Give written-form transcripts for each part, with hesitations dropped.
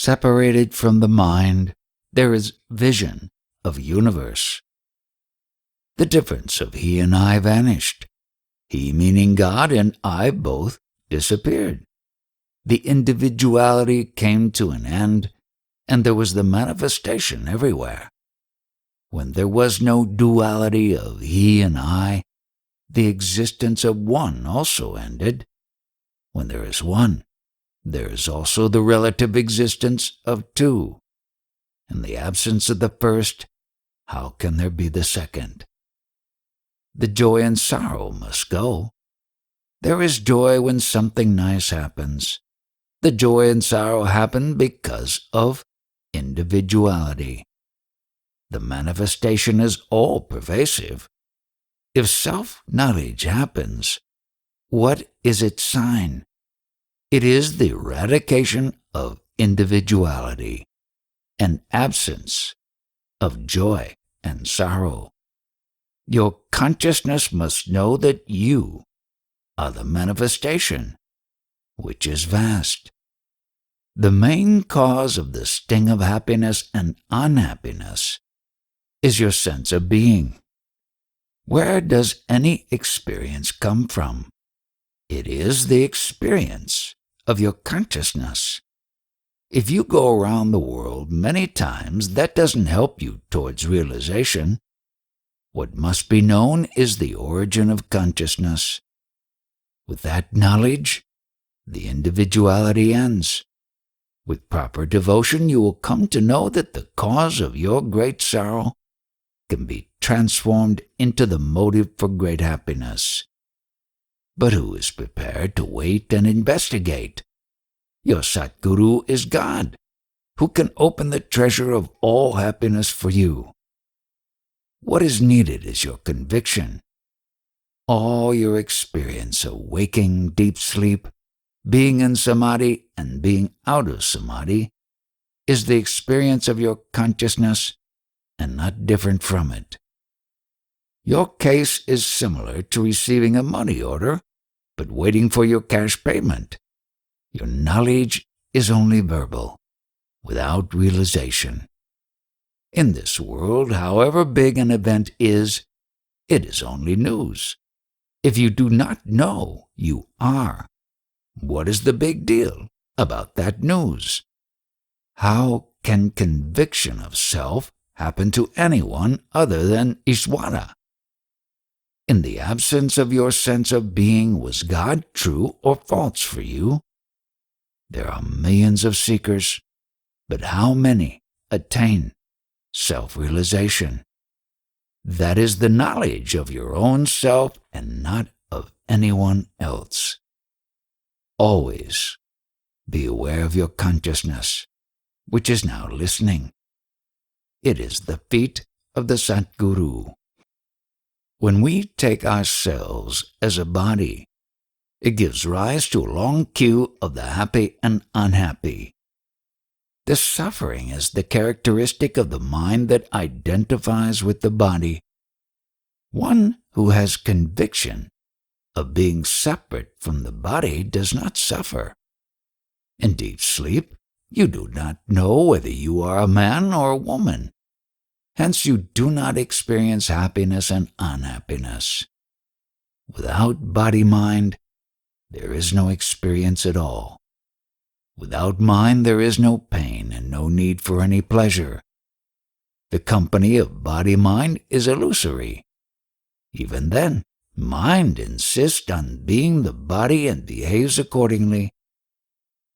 Separated from the mind, there is vision of universe. The difference of he and I vanished. He, meaning God, and I both disappeared. The individuality came to an end, and there was the manifestation everywhere. When there was no duality of he and I, the existence of one also ended. When there is one, there is also the relative existence of two. In the absence of the first, how can there be the second? The joy and sorrow must go. There is joy when something nice happens. The joy and sorrow happen because of individuality. The manifestation is all-pervasive. If self-knowledge happens, what is its sign? It is the eradication of individuality, an absence of joy and sorrow. Your consciousness must know that you are the manifestation, which is vast. The main cause of the sting of happiness and unhappiness is your sense of being. Where does any experience come from? It is the experience of your consciousness. If you go around the world many times, that doesn't help you towards realization. What must be known is the origin of consciousness. With that knowledge, the individuality ends. With proper devotion, you will come to know that the cause of your great sorrow can be transformed into the motive for great happiness. But who is prepared to wait and investigate? Your Satguru is God, who can open the treasure of all happiness for you. What is needed is your conviction. All your experience of waking, deep sleep, being in samadhi, and being out of samadhi is the experience of your consciousness and not different from it. Your case is similar to receiving a money order, but waiting for your cash payment. Your knowledge is only verbal, without realization. In this world, however big an event is, it is only news. If you do not know, you are. What is the big deal about that news? How can conviction of self happen to anyone other than Ishvara? In the absence of your sense of being, was God true or false for you? There are millions of seekers, but how many attain self-realization? That is the knowledge of your own self and not of anyone else. Always be aware of your consciousness, which is now listening. It is the feet of the Satguru. When we take ourselves as a body, it gives rise to a long queue of the happy and unhappy. The suffering is the characteristic of the mind that identifies with the body. One who has conviction of being separate from the body does not suffer. In deep sleep, you do not know whether you are a man or a woman. Hence you do not experience happiness and unhappiness. Without body-mind, there is no experience at all. Without mind, there is no pain and no need for any pleasure. The company of body-mind is illusory. Even then, mind insists on being the body and behaves accordingly.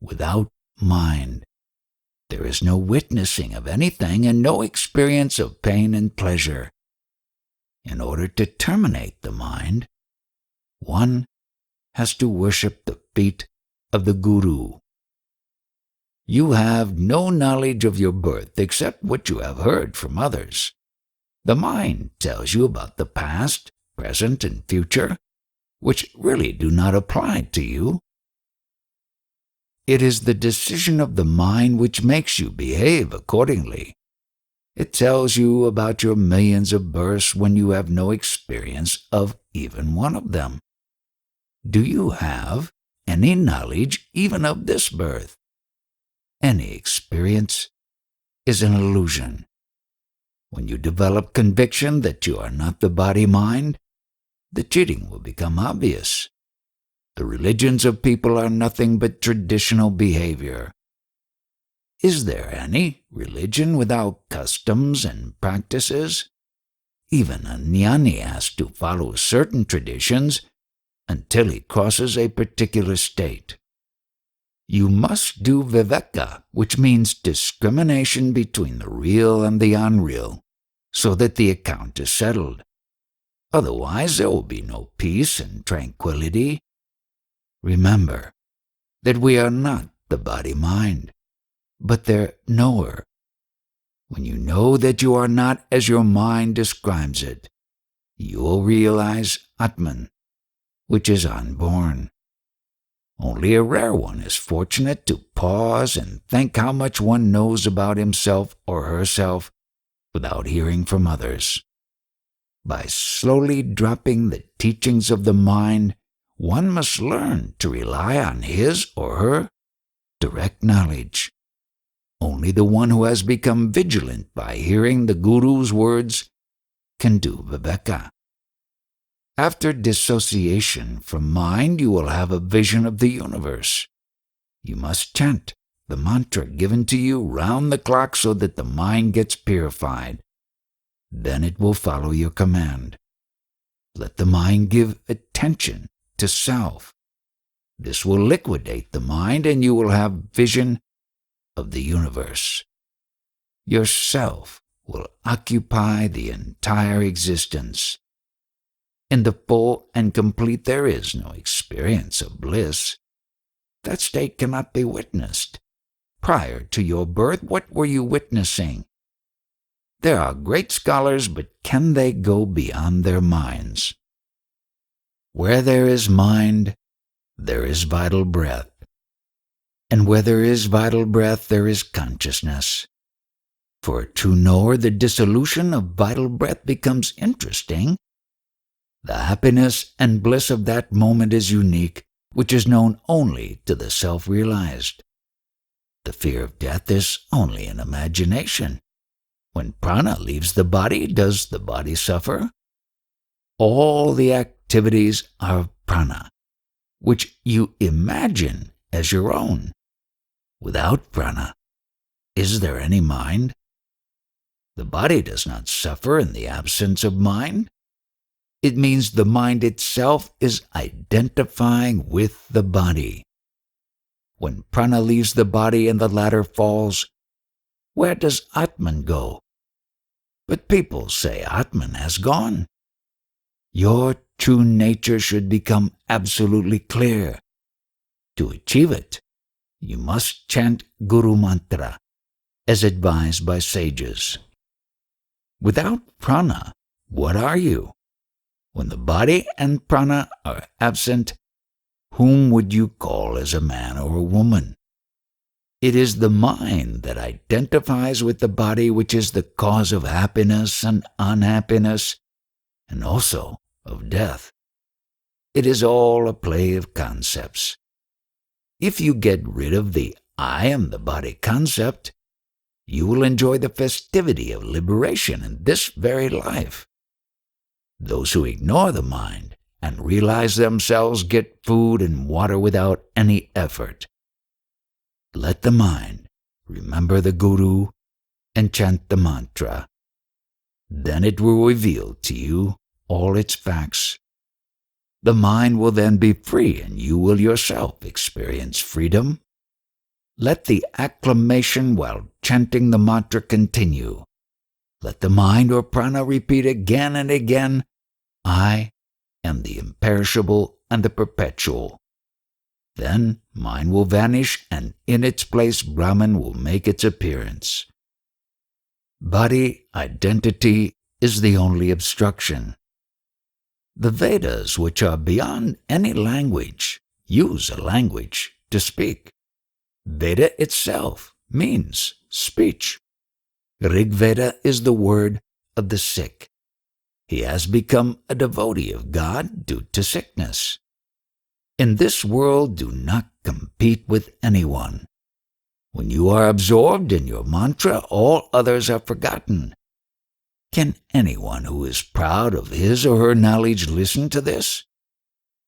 Without mind, there is no witnessing of anything and no experience of pain and pleasure. In order to terminate the mind, one has to worship the feet of the Guru. You have no knowledge of your birth except what you have heard from others. The mind tells you about the past, present, and future, which really do not apply to you. It is the decision of the mind which makes you behave accordingly. It tells you about your millions of births when you have no experience of even one of them. Do you have any knowledge even of this birth? any experience is an illusion. When you develop conviction that you are not the body-mind, the cheating will become obvious. The religions of people are nothing but traditional behavior. Is there any religion without customs and practices? Even a jnani has to follow certain traditions until he crosses a particular state. You must do viveka, which means discrimination between the real and the unreal, so that the account is settled. Otherwise, there will be no peace and tranquility. Remember that we are not the body-mind, but their knower. When you know that you are not as your mind describes it, you will realize Atman, which is unborn. Only a rare one is fortunate to pause and think how much one knows about himself or herself without hearing from others. By slowly dropping the teachings of the mind, one must learn to rely on his or her direct knowledge. Only the one who has become vigilant by hearing the Guru's words can do viveka. After dissociation from mind, you will have a vision of the universe. You must chant the mantra given to you round the clock so that the mind gets purified. Then it will follow your command. Let the mind give attention to self. This will liquidate the mind and you will have vision of the universe. Yourself will occupy the entire existence. In the full and complete there is no experience of bliss. That state cannot be witnessed. Prior to your birth, what were you witnessing? There are great scholars, but can they go beyond their minds? Where there is mind, there is vital breath. And where there is vital breath, there is consciousness. For a true knower, the dissolution of vital breath becomes interesting. The happiness and bliss of that moment is unique, which is known only to the self-realized. The fear of death is only an imagination. When prana leaves the body, does the body suffer? All the activities are of prana, which you imagine as your own. Without prana, is there any mind? The body does not suffer in the absence of mind. It means the mind itself is identifying with the body. When prana leaves the body and the latter falls, where does Atman go? But people say Atman has gone. Your true nature should become absolutely clear. To achieve it, you must chant Guru Mantra, as advised by sages. Without prana, what are you? When the body and prana are absent, whom would you call as a man or a woman? It is the mind that identifies with the body which is the cause of happiness and unhappiness, and also of death. It is all a play of concepts. If you get rid of the I am the body concept, you will enjoy the festivity of liberation in this very life. Those who ignore the mind and realize themselves get food and water without any effort. Let the mind remember the Guru and chant the mantra. Then it will reveal to you all its facts. The mind will then be free and you will yourself experience freedom. Let the acclamation while chanting the mantra continue. Let the mind or prana repeat again and again, I am the imperishable and the perpetual. Then mind will vanish and in its place Brahman will make its appearance. Body identity is the only obstruction. The Vedas, which are beyond any language, use a language to speak. Veda itself means speech. Rig Veda is the word of the sick. He has become a devotee of God due to sickness. In this world, do not compete with anyone. When you are absorbed in your mantra, all others are forgotten. Can anyone who is proud of his or her knowledge listen to this?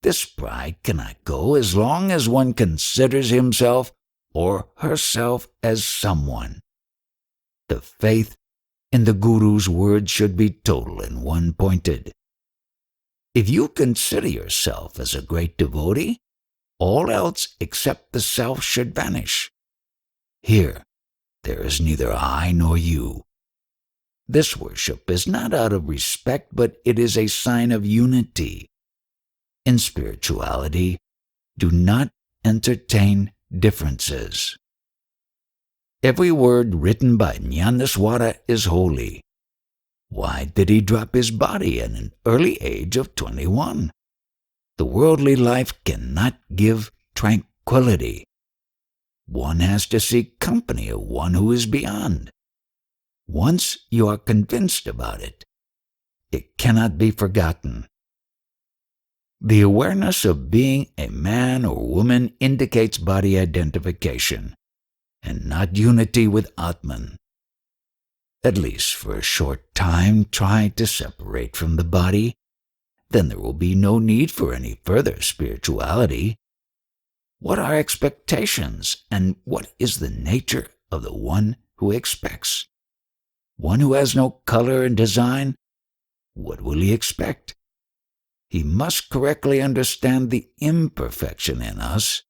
This pride cannot go as long as one considers himself or herself as someone. The faith in the Guru's words should be total and one-pointed. If you consider yourself as a great devotee, all else except the self should vanish. Here, there is neither I nor you. This worship is not out of respect, but it is a sign of unity. In spirituality, do not entertain differences. Every word written by Jnanaswara is holy. Why did he drop his body at an early age of 21? The worldly life cannot give tranquility. One has to seek company of one who is beyond. Once you are convinced about it, it cannot be forgotten. The awareness of being a man or woman indicates body identification, and not unity with Atman. At least for a short time, try to separate from the body. Then there will be no need for any further spirituality. What are expectations, and what is the nature of the one who expects? One who has no color and design? What will he expect? He must correctly understand the imperfection in us.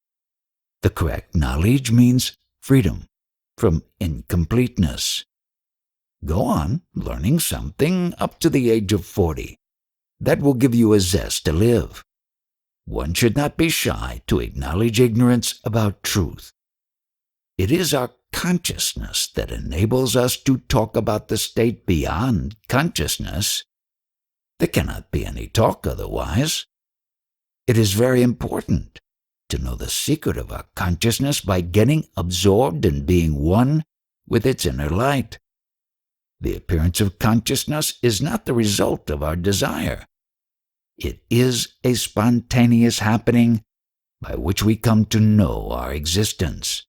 The correct knowledge means freedom from incompleteness. Go on learning something up to the age of 40. That will give you a zest to live. One should not be shy to acknowledge ignorance about truth. It is our consciousness that enables us to talk about the state beyond consciousness. There cannot be any talk otherwise. It is very important to know the secret of our consciousness by getting absorbed in being one with its inner light. The appearance of consciousness is not the result of our desire. It is a spontaneous happening by which we come to know our existence.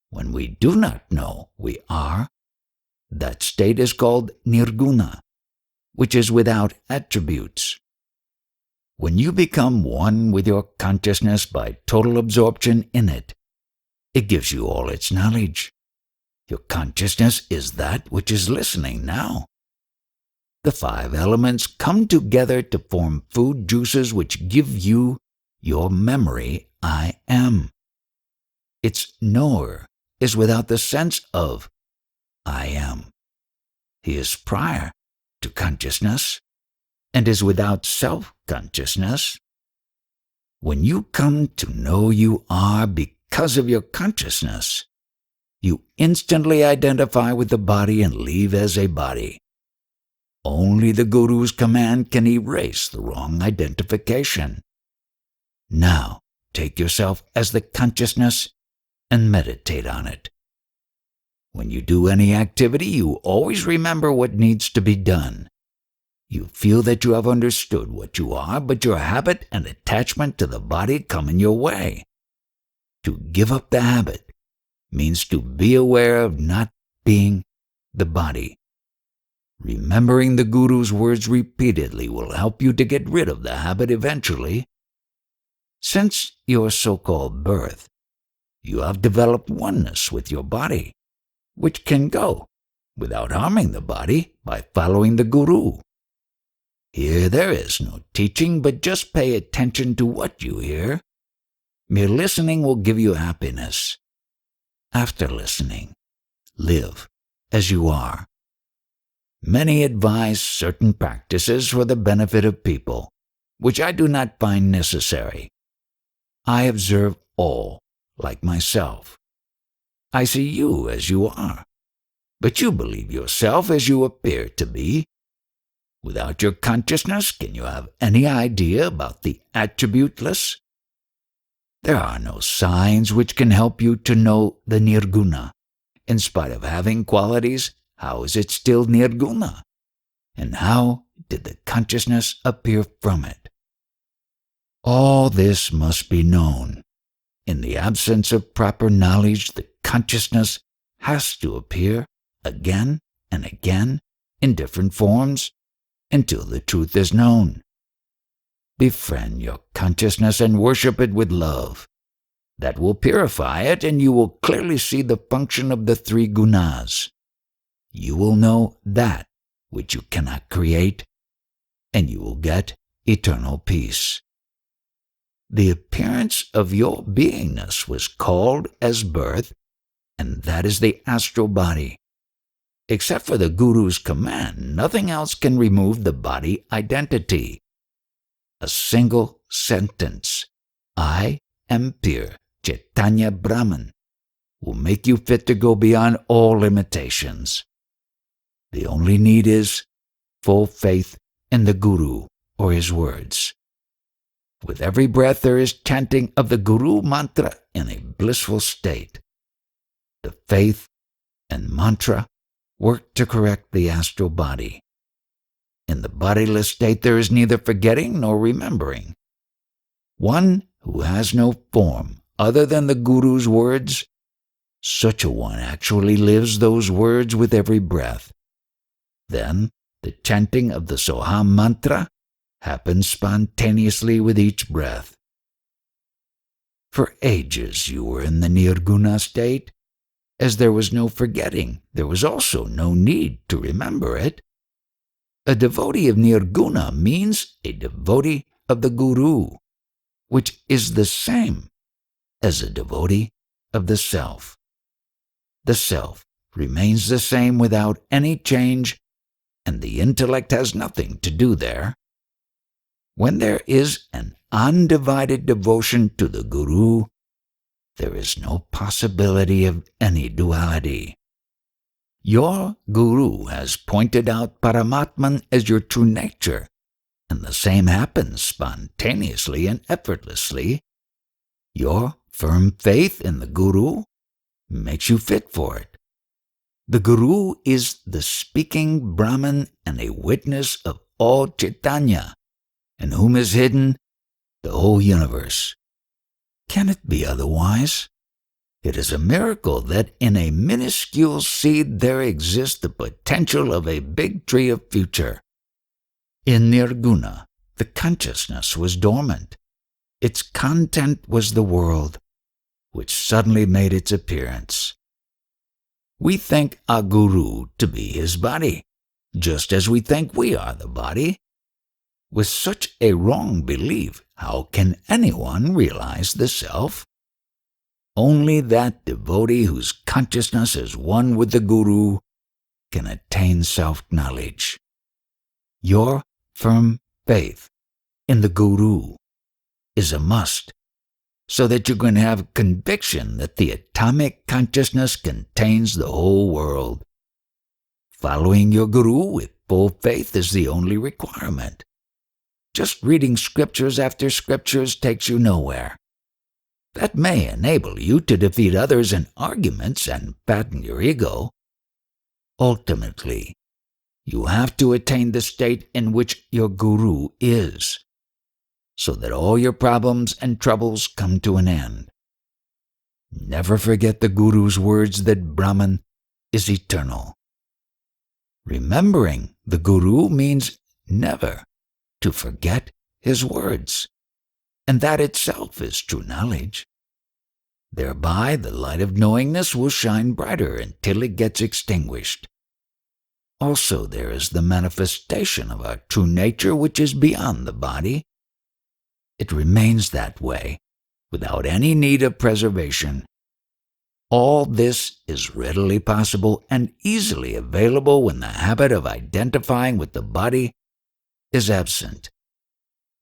When we do not know we are, that state is called nirguna, which is without attributes. When you become one with your consciousness by total absorption in it, it gives you all its knowledge. Your consciousness is that which is listening now. The 5 elements come together to form food juices which give you your memory, I am. Its knower is without the sense of I am. He is prior to consciousness and is without self-consciousness. When you come to know you are because of your consciousness, you instantly identify with the body and leave as a body. Only the Guru's command can erase the wrong identification. Now, take yourself as the consciousness and meditate on it. When you do any activity, you always remember what needs to be done. You feel that you have understood what you are, but your habit and attachment to the body come in your way. To give up the habit means to be aware of not being the body. Remembering the Guru's words repeatedly will help you to get rid of the habit eventually. Since your so-called birth, you have developed oneness with your body, which can go without harming the body by following the Guru. Here there is no teaching, but just pay attention to what you hear. Mere listening will give you happiness. After listening, live as you are. Many advise certain practices for the benefit of people, which I do not find necessary. I observe all like myself. I see you as you are, but you believe yourself as you appear to be. Without your consciousness, can you have any idea about the attributeless? There are no signs which can help you to know the nirguna. In spite of having qualities, how is it still nirguna? And how did the consciousness appear from it? All this must be known. In the absence of proper knowledge, the consciousness has to appear again and again in different forms until the truth is known. Befriend your consciousness and worship it with love. That will purify it, and you will clearly see the function of the three gunas. You will know that which you cannot create, and you will get eternal peace. The appearance of your beingness was called as birth, and that is the astral body. Except for the Guru's command, nothing else can remove the body identity. A single sentence, I am pure Chaitanya Brahman, will make you fit to go beyond all limitations. The only need is full faith in the Guru or his words. With every breath there is chanting of the Guru mantra in a blissful state. The faith and mantra work to correct the astral body. In the bodiless state there is neither forgetting nor remembering. One who has no form other than the Guru's words, such a one actually lives those words with every breath. Then the chanting of the Soham mantra happens spontaneously with each breath. For ages you were in the nirguna state. As there was no forgetting, there was also no need to remember it. A devotee of nirguna means a devotee of the Guru, which is the same as a devotee of the self. The self remains the same without any change, and the intellect has nothing to do there. When there is an undivided devotion to the Guru, there is no possibility of any duality. Your Guru has pointed out Paramatman as your true nature, and the same happens spontaneously and effortlessly. Your firm faith in the Guru makes you fit for it. The Guru is the speaking Brahman and a witness of all Chaitanya, in whom is hidden the whole universe. Can it be otherwise? It is a miracle that in a minuscule seed there exists the potential of a big tree of future. In Nirguna, the consciousness was dormant. Its content was the world, which suddenly made its appearance. We think our Guru to be his body, just as we think we are the body. With such a wrong belief, how can anyone realize the self? Only that devotee whose consciousness is one with the Guru can attain self-knowledge. Your firm faith in the Guru is a must, so that you can have conviction that the atomic consciousness contains the whole world. Following your Guru with full faith is the only requirement. Just reading scriptures after scriptures takes you nowhere. That may enable you to defeat others in arguments and fatten your ego. Ultimately, you have to attain the state in which your Guru is, so that all your problems and troubles come to an end. Never forget the Guru's words that Brahman is eternal. Remembering the Guru means never to forget his words, and that itself is true knowledge. Thereby the light of knowingness will shine brighter until it gets extinguished. Also there is the manifestation of our true nature which is beyond the body. It remains that way, without any need of preservation. All this is readily possible and easily available when the habit of identifying with the body is absent.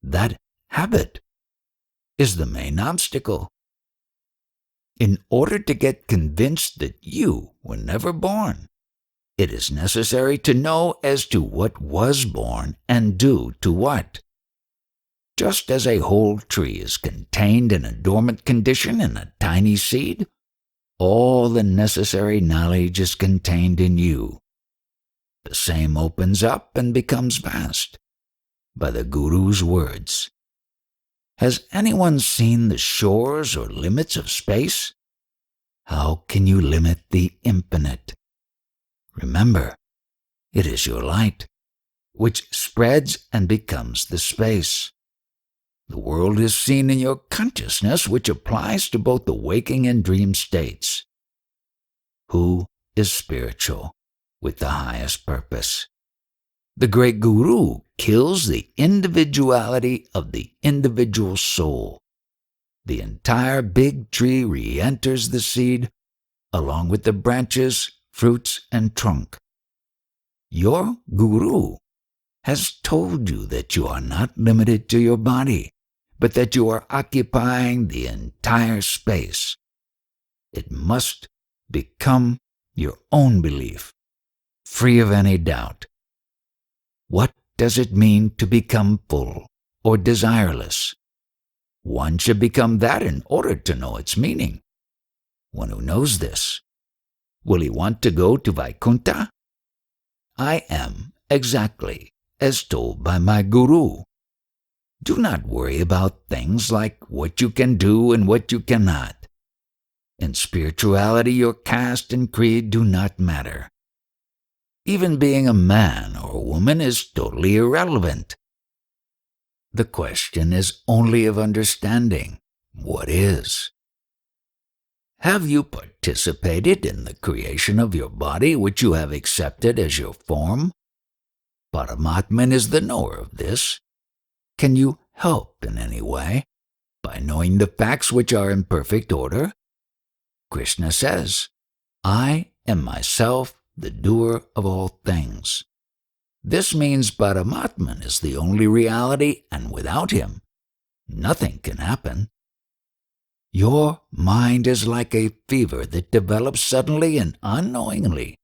That habit is the main obstacle. In order to get convinced that you were never born, it is necessary to know as to what was born and due to what. Just as a whole tree is contained in a dormant condition in a tiny seed, all the necessary knowledge is contained in you. The same opens up and becomes vast by the Guru's words. Has anyone seen the shores or limits of space? How can you limit the infinite? Remember, it is your light, which spreads and becomes the space. The world is seen in your consciousness, which applies to both the waking and dream states. Who is spiritual with the highest purpose? The great Guru kills the individuality of the individual soul. The entire big tree re-enters the seed, along with the branches, fruits, and trunk. Your Guru has told you that you are not limited to your body, but that you are occupying the entire space. It must become your own belief, free of any doubt. What does it mean to become full or desireless? One should become that in order to know its meaning. One who knows this, will he want to go to Vaikuntha? I am exactly as told by my Guru. Do not worry about things like what you can do and what you cannot. In spirituality, your caste and creed do not matter. Even being a man or a woman is totally irrelevant. The question is only of understanding what is. Have you participated in the creation of your body, which you have accepted as your form? Paramatman is the knower of this. Can you help in any way by knowing the facts which are in perfect order? Krishna says, I am myself the doer of all things. This means Paramatman is the only reality, and without him, nothing can happen. Your mind is like a fever that develops suddenly and unknowingly.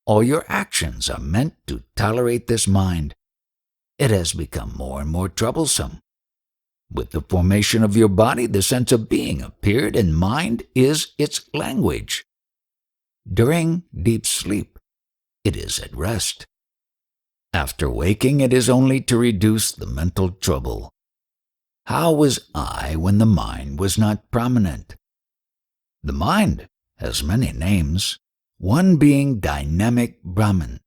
All your actions are meant to tolerate this mind. It has become more and more troublesome. With the formation of your body, the sense of being appeared, and mind is its language. During deep sleep, it is at rest. After waking, it is only to reduce the mental trouble. How was I when the mind was not prominent? The mind has many names, one being dynamic Brahman.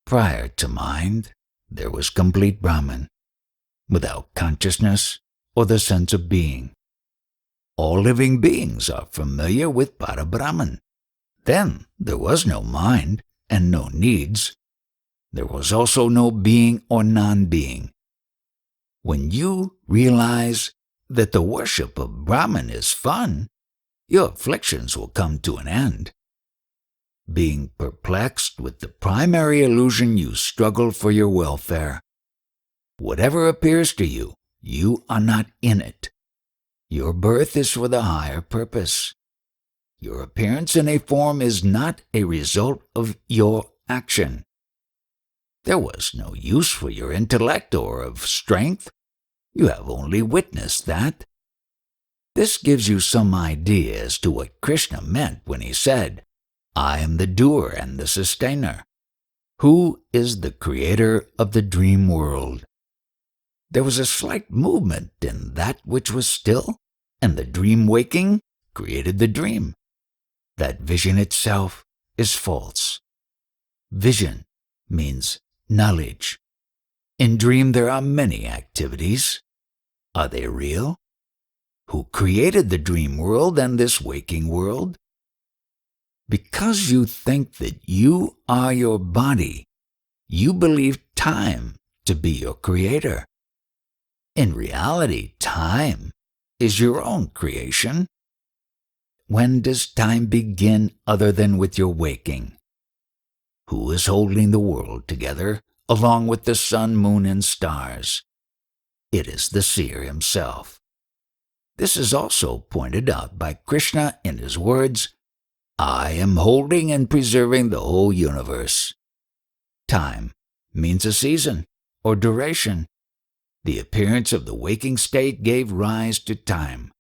Prior to mind, there was complete Brahman, without consciousness or the sense of being. All living beings are familiar with Parabrahman. Then there was no mind and no needs. There was also no being or non-being. When you realize that the worship of Brahman is fun, your afflictions will come to an end. Being perplexed with the primary illusion, you struggle for your welfare. Whatever appears to you, you are not in it. Your birth is for the higher purpose. Your appearance in a form is not a result of your action. There was no use for your intellect or of strength. You have only witnessed that. This gives you some idea as to what Krishna meant when he said, I am the doer and the sustainer. Who is the creator of the dream world? There was a slight movement in that which was still, and the dream waking created the dream. That vision itself is false. Vision means knowledge. In dream there are many activities. Are they real? Who created the dream world and this waking world? Because you think that you are your body, you believe time to be your creator. In reality, time is your own creation. When does time begin other than with your waking? Who is holding the world together along with the sun, moon, and stars? It is the seer himself. This is also pointed out by Krishna in his words, I am holding and preserving the whole universe. Time means a season or duration. The appearance of the waking state gave rise to time.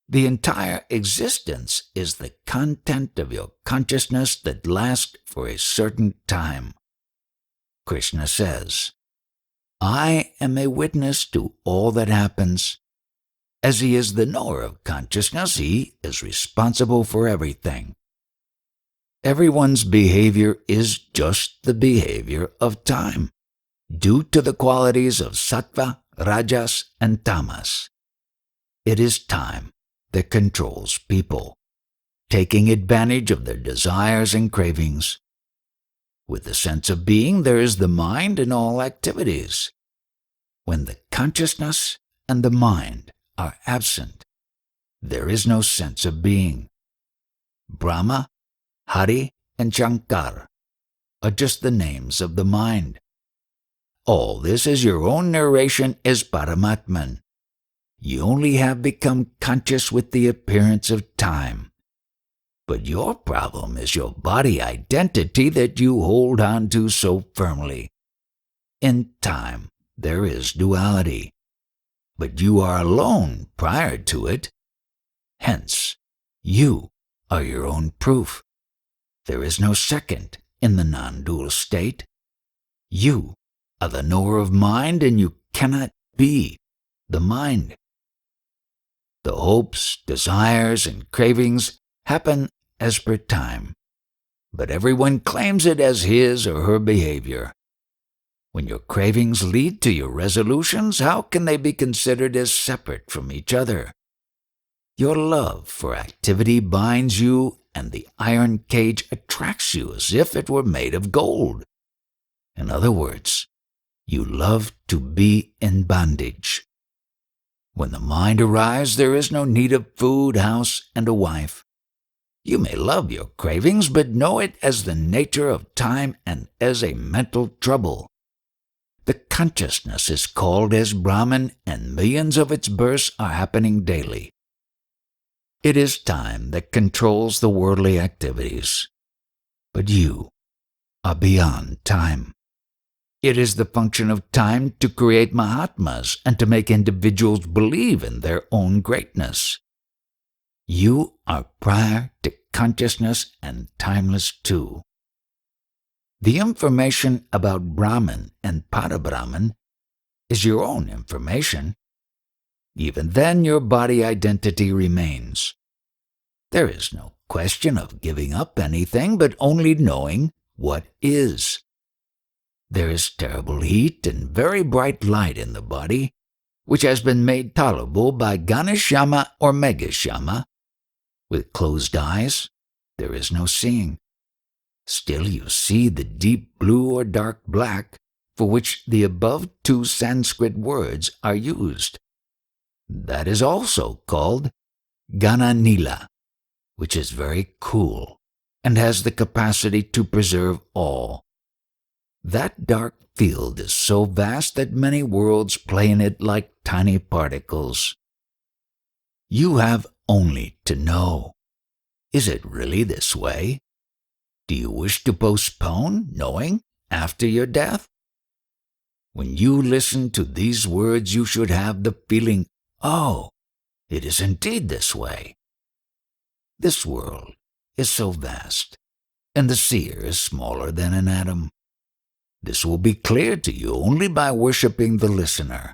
The entire existence is the content of your consciousness that lasts for a certain time. Krishna says, I am a witness to all that happens. As he is the knower of consciousness, he is responsible for everything. Everyone's behavior is just the behavior of time, due to the qualities of sattva, rajas, and tamas. It is time that controls people, taking advantage of their desires and cravings. With the sense of being, there is the mind in all activities. When the consciousness and the mind are absent, there is no sense of being. Brahma, Hari, and Shankar are just the names of the mind. All this is your own narration as Paramatman. You only have become conscious with the appearance of time. But your problem is your body identity that you hold on to so firmly. In time, there is duality, but you are alone prior to it. Hence, you are your own proof. There is no second in the non-dual state. You are the knower of mind, and you cannot be the mind. The hopes, desires, and cravings happen as per time, but everyone claims it as his or her behavior. When your cravings lead to your resolutions, how can they be considered as separate from each other? Your love for activity binds you, and the iron cage attracts you as if it were made of gold. In other words, you love to be in bondage. When the mind arrives, there is no need of food, house, and a wife. You may love your cravings, but know it as the nature of time and as a mental trouble. The consciousness is called as Brahman, and millions of its births are happening daily. It is time that controls the worldly activities. But you are beyond time. It is the function of time to create Mahatmas and to make individuals believe in their own greatness. You are prior to consciousness and timeless too. The information about Brahman and Parabrahman is your own information. Even then, your body identity remains. There is no question of giving up anything, but only knowing what is. There is terrible heat and very bright light in the body, which has been made tolerable by Ganeshama or Megashama. With closed eyes, there is no seeing. Still you see the deep blue or dark black, for which the above two Sanskrit words are used. That is also called Gana Nila, which is very cool and has the capacity to preserve all. That dark field is so vast that many worlds play in it like tiny particles. You have only to know. Is it really this way? Do you wish to postpone knowing after your death? When you listen to these words, you should have the feeling, oh, it is indeed this way. This world is so vast, and the seer is smaller than an atom. This will be clear to you only by worshiping the listener.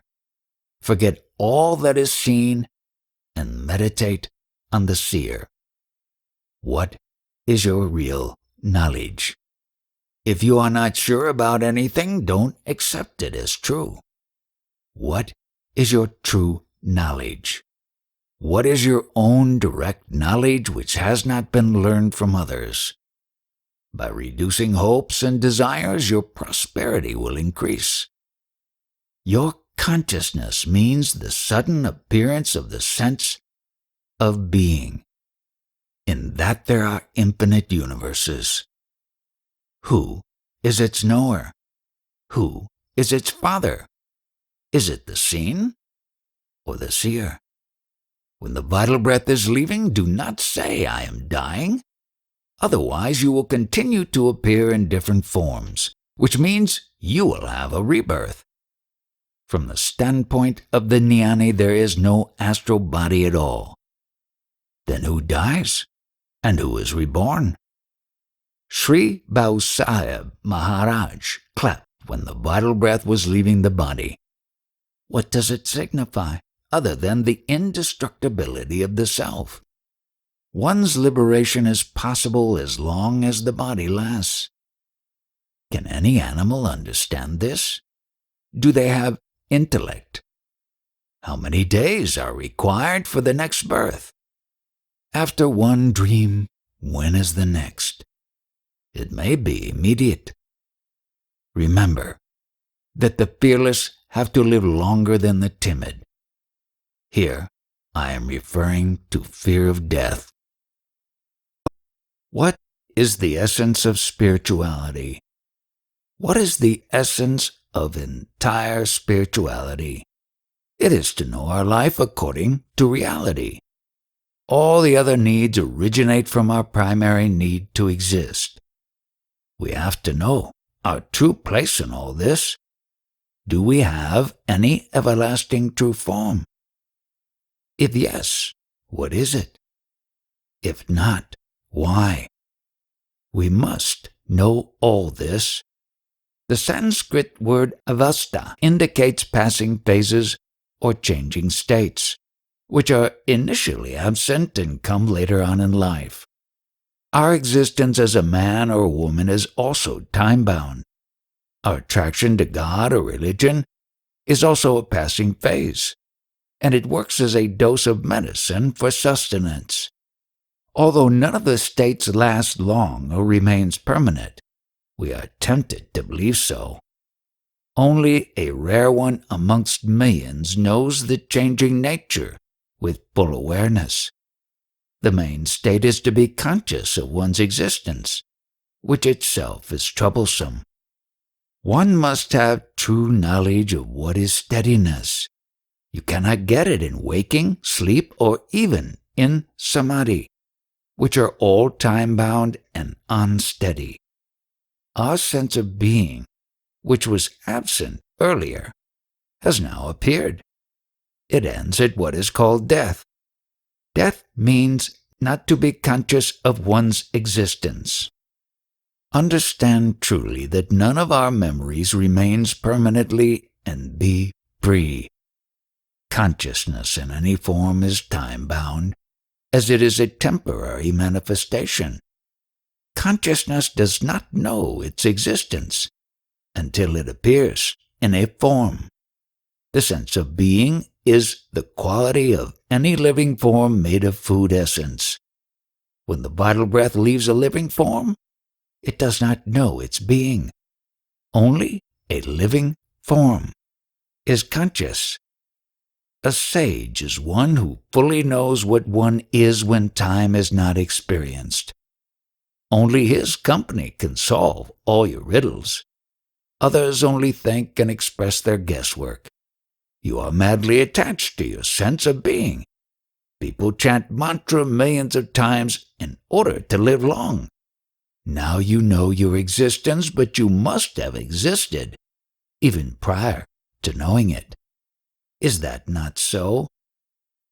Forget all that is seen and meditate on the seer. What is your real knowledge? If you are not sure about anything, don't accept it as true. What is your true knowledge? What is your own direct knowledge which has not been learned from others? By reducing hopes and desires, your prosperity will increase. Your consciousness means the sudden appearance of the sense of being. In that there are infinite universes. Who is its knower? Who is its father? Is it the seen or the seer? When the vital breath is leaving, do not say, I am dying. Otherwise, you will continue to appear in different forms, which means you will have a rebirth. From the standpoint of the jnani, there is no astral body at all. Then who dies? And who is reborn? Sri Nisargadatta Maharaj clapped when the vital breath was leaving the body. What does it signify? other than the indestructibility of the self. One's liberation is possible as long as the body lasts. Can any animal understand this? Do they have intellect? How many days are required for the next birth? After one dream, when is the next? It may be immediate. Remember that the fearless have to live longer than the timid. Here, I am referring to fear of death. What is the essence of spirituality? What is the essence of entire spirituality? It is to know our life according to reality. All the other needs originate from our primary need to exist. We have to know our true place in all this. Do we have any everlasting true form? If yes, what is it? If not, why? We must know all this. The Sanskrit word avastha indicates passing phases or changing states, which are initially absent and come later on in life. Our existence as a man or a woman is also time-bound. Our attraction to God or religion is also a passing phase, and it works as a dose of medicine for sustenance. Although none of the states lasts long or remains permanent, we are tempted to believe so. Only a rare one amongst millions knows the changing nature with full awareness. The main state is to be conscious of one's existence, which itself is troublesome. One must have true knowledge of what is steadiness. You cannot get it in waking, sleep, or even in samadhi, which are all time-bound and unsteady. Our sense of being, which was absent earlier, has now appeared. It ends at what is called death. Death means not to be conscious of one's existence. Understand truly that none of our memories remains permanently, and be free. Consciousness in any form is time-bound, as it is a temporary manifestation. Consciousness does not know its existence until it appears in a form. The sense of being is the quality of any living form made of food essence. When the vital breath leaves a living form, it does not know its being. Only a living form is conscious. A sage is one who fully knows what one is when time is not experienced. Only his company can solve all your riddles. Others only think and express their guesswork. You are madly attached to your sense of being. People chant mantra millions of times in order to live long. Now you know your existence, but you must have existed, even prior to knowing it. Is that not so?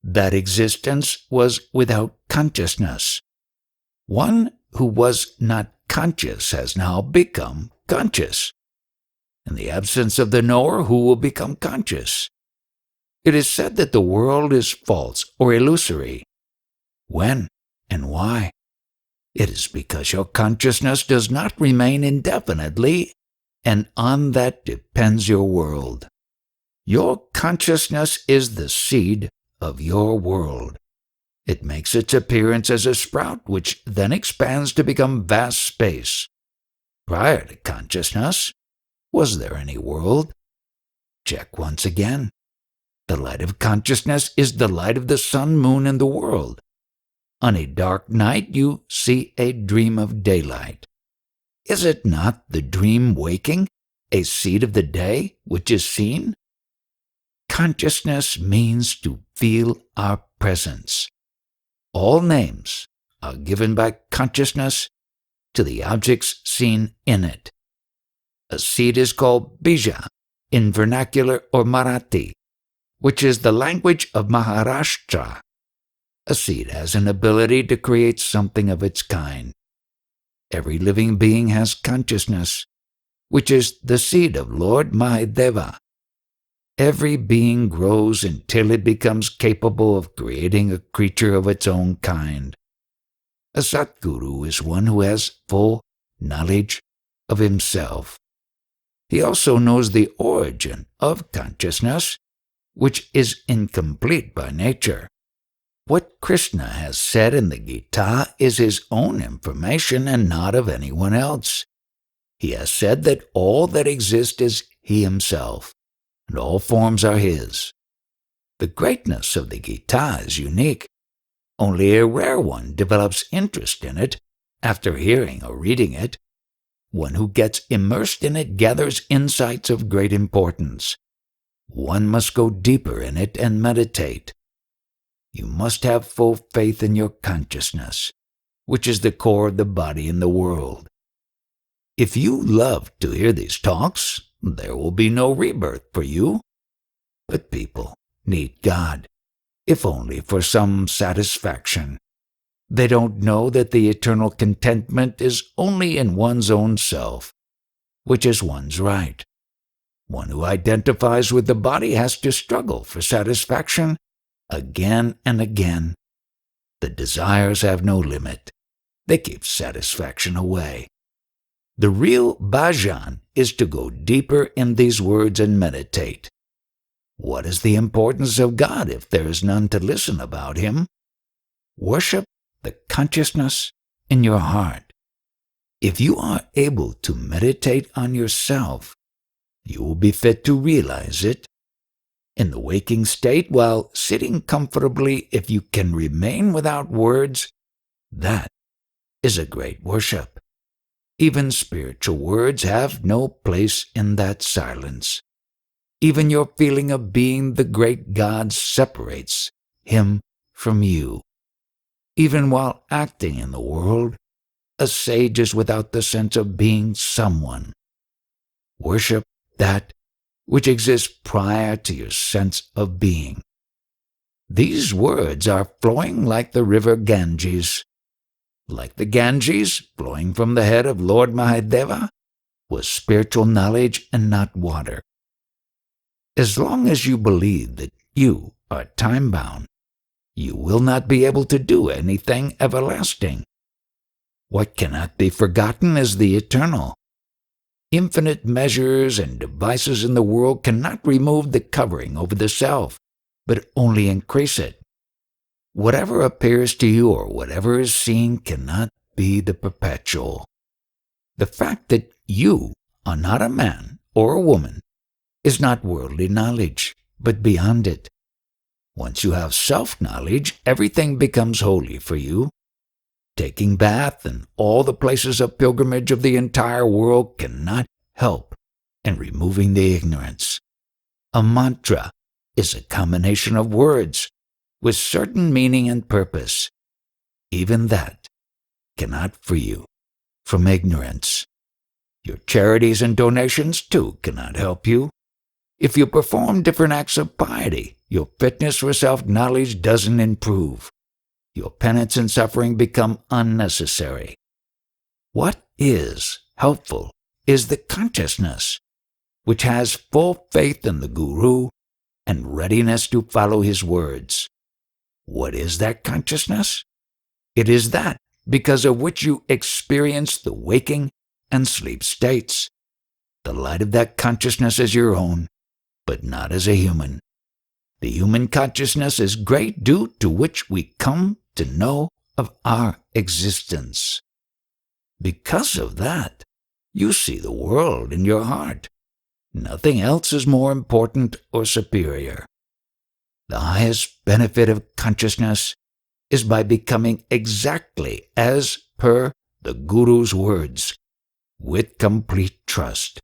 That existence was without consciousness. One who was not conscious has now become conscious. In the absence of the knower, who will become conscious? It is said that the world is false or illusory. When and why? It is because your consciousness does not remain indefinitely, and on that depends your world. Your consciousness is the seed of your world. It makes its appearance as a sprout, which then expands to become vast space. Prior to consciousness, was there any world? Check once again. The light of consciousness is the light of the sun, moon, and the world. On a dark night you see a dream of daylight. Is it not the dream waking, a seed of the day, which is seen? Consciousness means to feel our presence. All names are given by consciousness to the objects seen in it. A seed is called bija in vernacular or Marathi, which is the language of Maharashtra. A seed has an ability to create something of its kind. Every living being has consciousness, which is the seed of Lord Mahadeva. Every being grows until it becomes capable of creating a creature of its own kind. A Satguru is one who has full knowledge of himself. He also knows the origin of consciousness, which is incomplete by nature. What Krishna has said in the Gita is his own information and not of anyone else. He has said that all that exists is he himself, and all forms are his. The greatness of the Gita is unique. Only a rare one develops interest in it after hearing or reading it. One who gets immersed in it gathers insights of great importance. One must go deeper in it and meditate. You must have full faith in your consciousness, which is the core of the body and the world. If you love to hear these talks, there will be no rebirth for you. But people need God, if only for some satisfaction. They don't know that the eternal contentment is only in one's own self, which is one's right. One who identifies with the body has to struggle for satisfaction again and again. The desires have no limit. They keep satisfaction away. The real bhajan is to go deeper in these words and meditate. What is the importance of God if there is none to listen about him? Worship the consciousness in your heart. If you are able to meditate on yourself, you will be fit to realize it. In the waking state, while sitting comfortably, if you can remain without words, that is a great worship. Even spiritual words have no place in that silence. Even your feeling of being the great God separates him from you. Even while acting in the world, a sage is without the sense of being someone. Worship that which exists prior to your sense of being. These words are flowing like the river Ganges. Like the Ganges flowing from the head of Lord Mahadeva was spiritual knowledge and not water. As long as you believe that you are time-bound, you will not be able to do anything everlasting. What cannot be forgotten is the eternal. Infinite measures and devices in the world cannot remove the covering over the self, but only increase it. Whatever appears to you or whatever is seen cannot be the perpetual. The fact that you are not a man or a woman is not worldly knowledge, but beyond it. Once you have self-knowledge, everything becomes holy for you. Taking bath and all the places of pilgrimage of the entire world cannot help in removing the ignorance. A mantra is a combination of words with certain meaning and purpose. Even that cannot free you from ignorance. Your charities and donations, too, cannot help you. If you perform different acts of piety, your fitness for self-knowledge doesn't improve. Your penance and suffering become unnecessary. What is helpful is the consciousness, which has full faith in the Guru and readiness to follow his words. What is that consciousness? It is that because of which you experience the waking and sleep states. The light of that consciousness is your own, but not as a human. The human consciousness is great, due to which we come to know of our existence. Because of that, you see the world in your heart. Nothing else is more important or superior. The highest benefit of consciousness is by becoming exactly as per the Guru's words, with complete trust.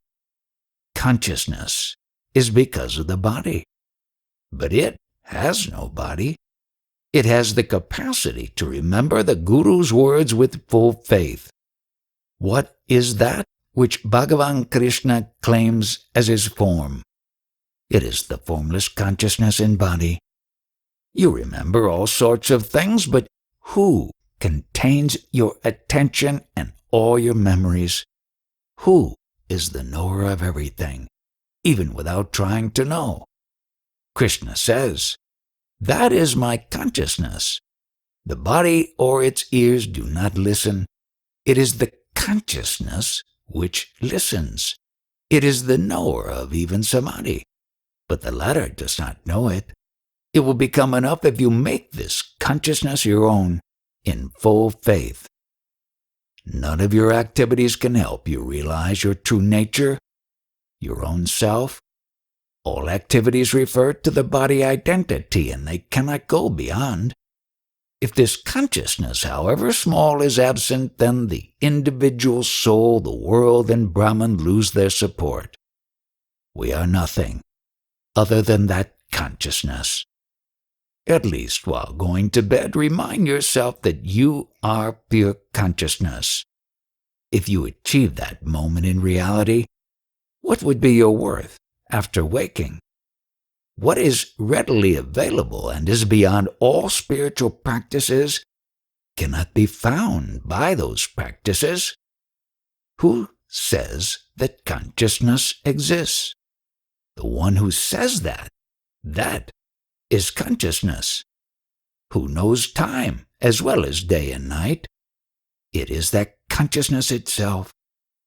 Consciousness is because of the body, but it has no body. It has the capacity to remember the Guru's words with full faith. What is that which Bhagavan Krishna claims as his form? It is the formless consciousness in body. You remember all sorts of things, but who contains your attention and all your memories? Who is the knower of everything, even without trying to know? Krishna says, "That is my consciousness. The body or its ears do not listen. It is the consciousness which listens. It is the knower of even samadhi, but the latter does not know it. It will become enough if you make this consciousness your own in full faith. None of your activities can help you realize your true nature, your own self. All activities refer to the body identity, and they cannot go beyond. If this consciousness, however small, is absent, then the individual soul, the world, and Brahman lose their support. We are nothing other than that consciousness. At least while going to bed, remind yourself that you are pure consciousness. If you achieve that moment in reality, what would be your worth after waking? What is readily available and is beyond all spiritual practices cannot be found by those practices. Who says that consciousness exists? The one who says that is consciousness. Who knows time as well as day and night? It is that consciousness itself,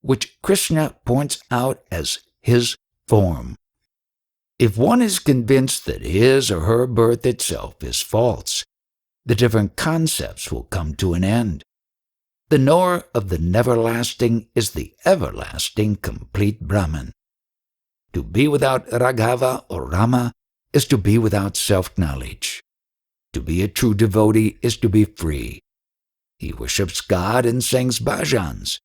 which Krishna points out as his form. If one is convinced that his or her birth itself is false, the different concepts will come to an end. The knower of the never-lasting is the everlasting complete Brahman. To be without Raghava or Rama is to be without self-knowledge. To be a true devotee is to be free. He worships God and sings bhajans,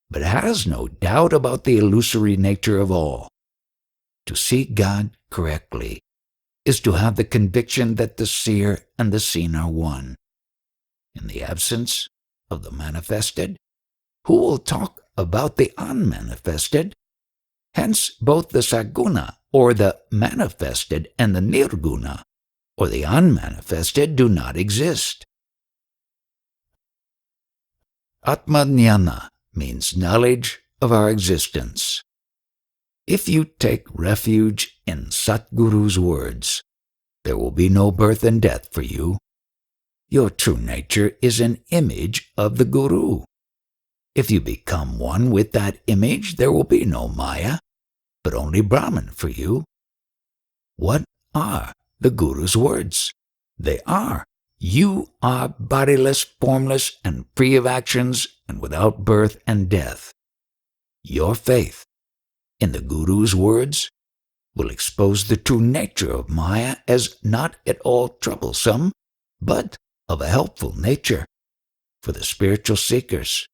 but has no doubt about the illusory nature of all. To see God correctly is to have the conviction that the seer and the seen are one. In the absence of the manifested, who will talk about the unmanifested? Hence, both the saguna, or the manifested, and the nirguna, or the unmanifested, do not exist. Atmajnana means knowledge of our existence. If you take refuge in Satguru's words, there will be no birth and death for you. Your true nature is an image of the Guru. If you become one with that image, there will be no Maya, but only Brahman for you. What are the Guru's words? They are, you are bodiless, formless, and free of actions, and without birth and death. Your faith in the Guru's words will expose the true nature of Maya as not at all troublesome, but of a helpful nature for the spiritual seekers.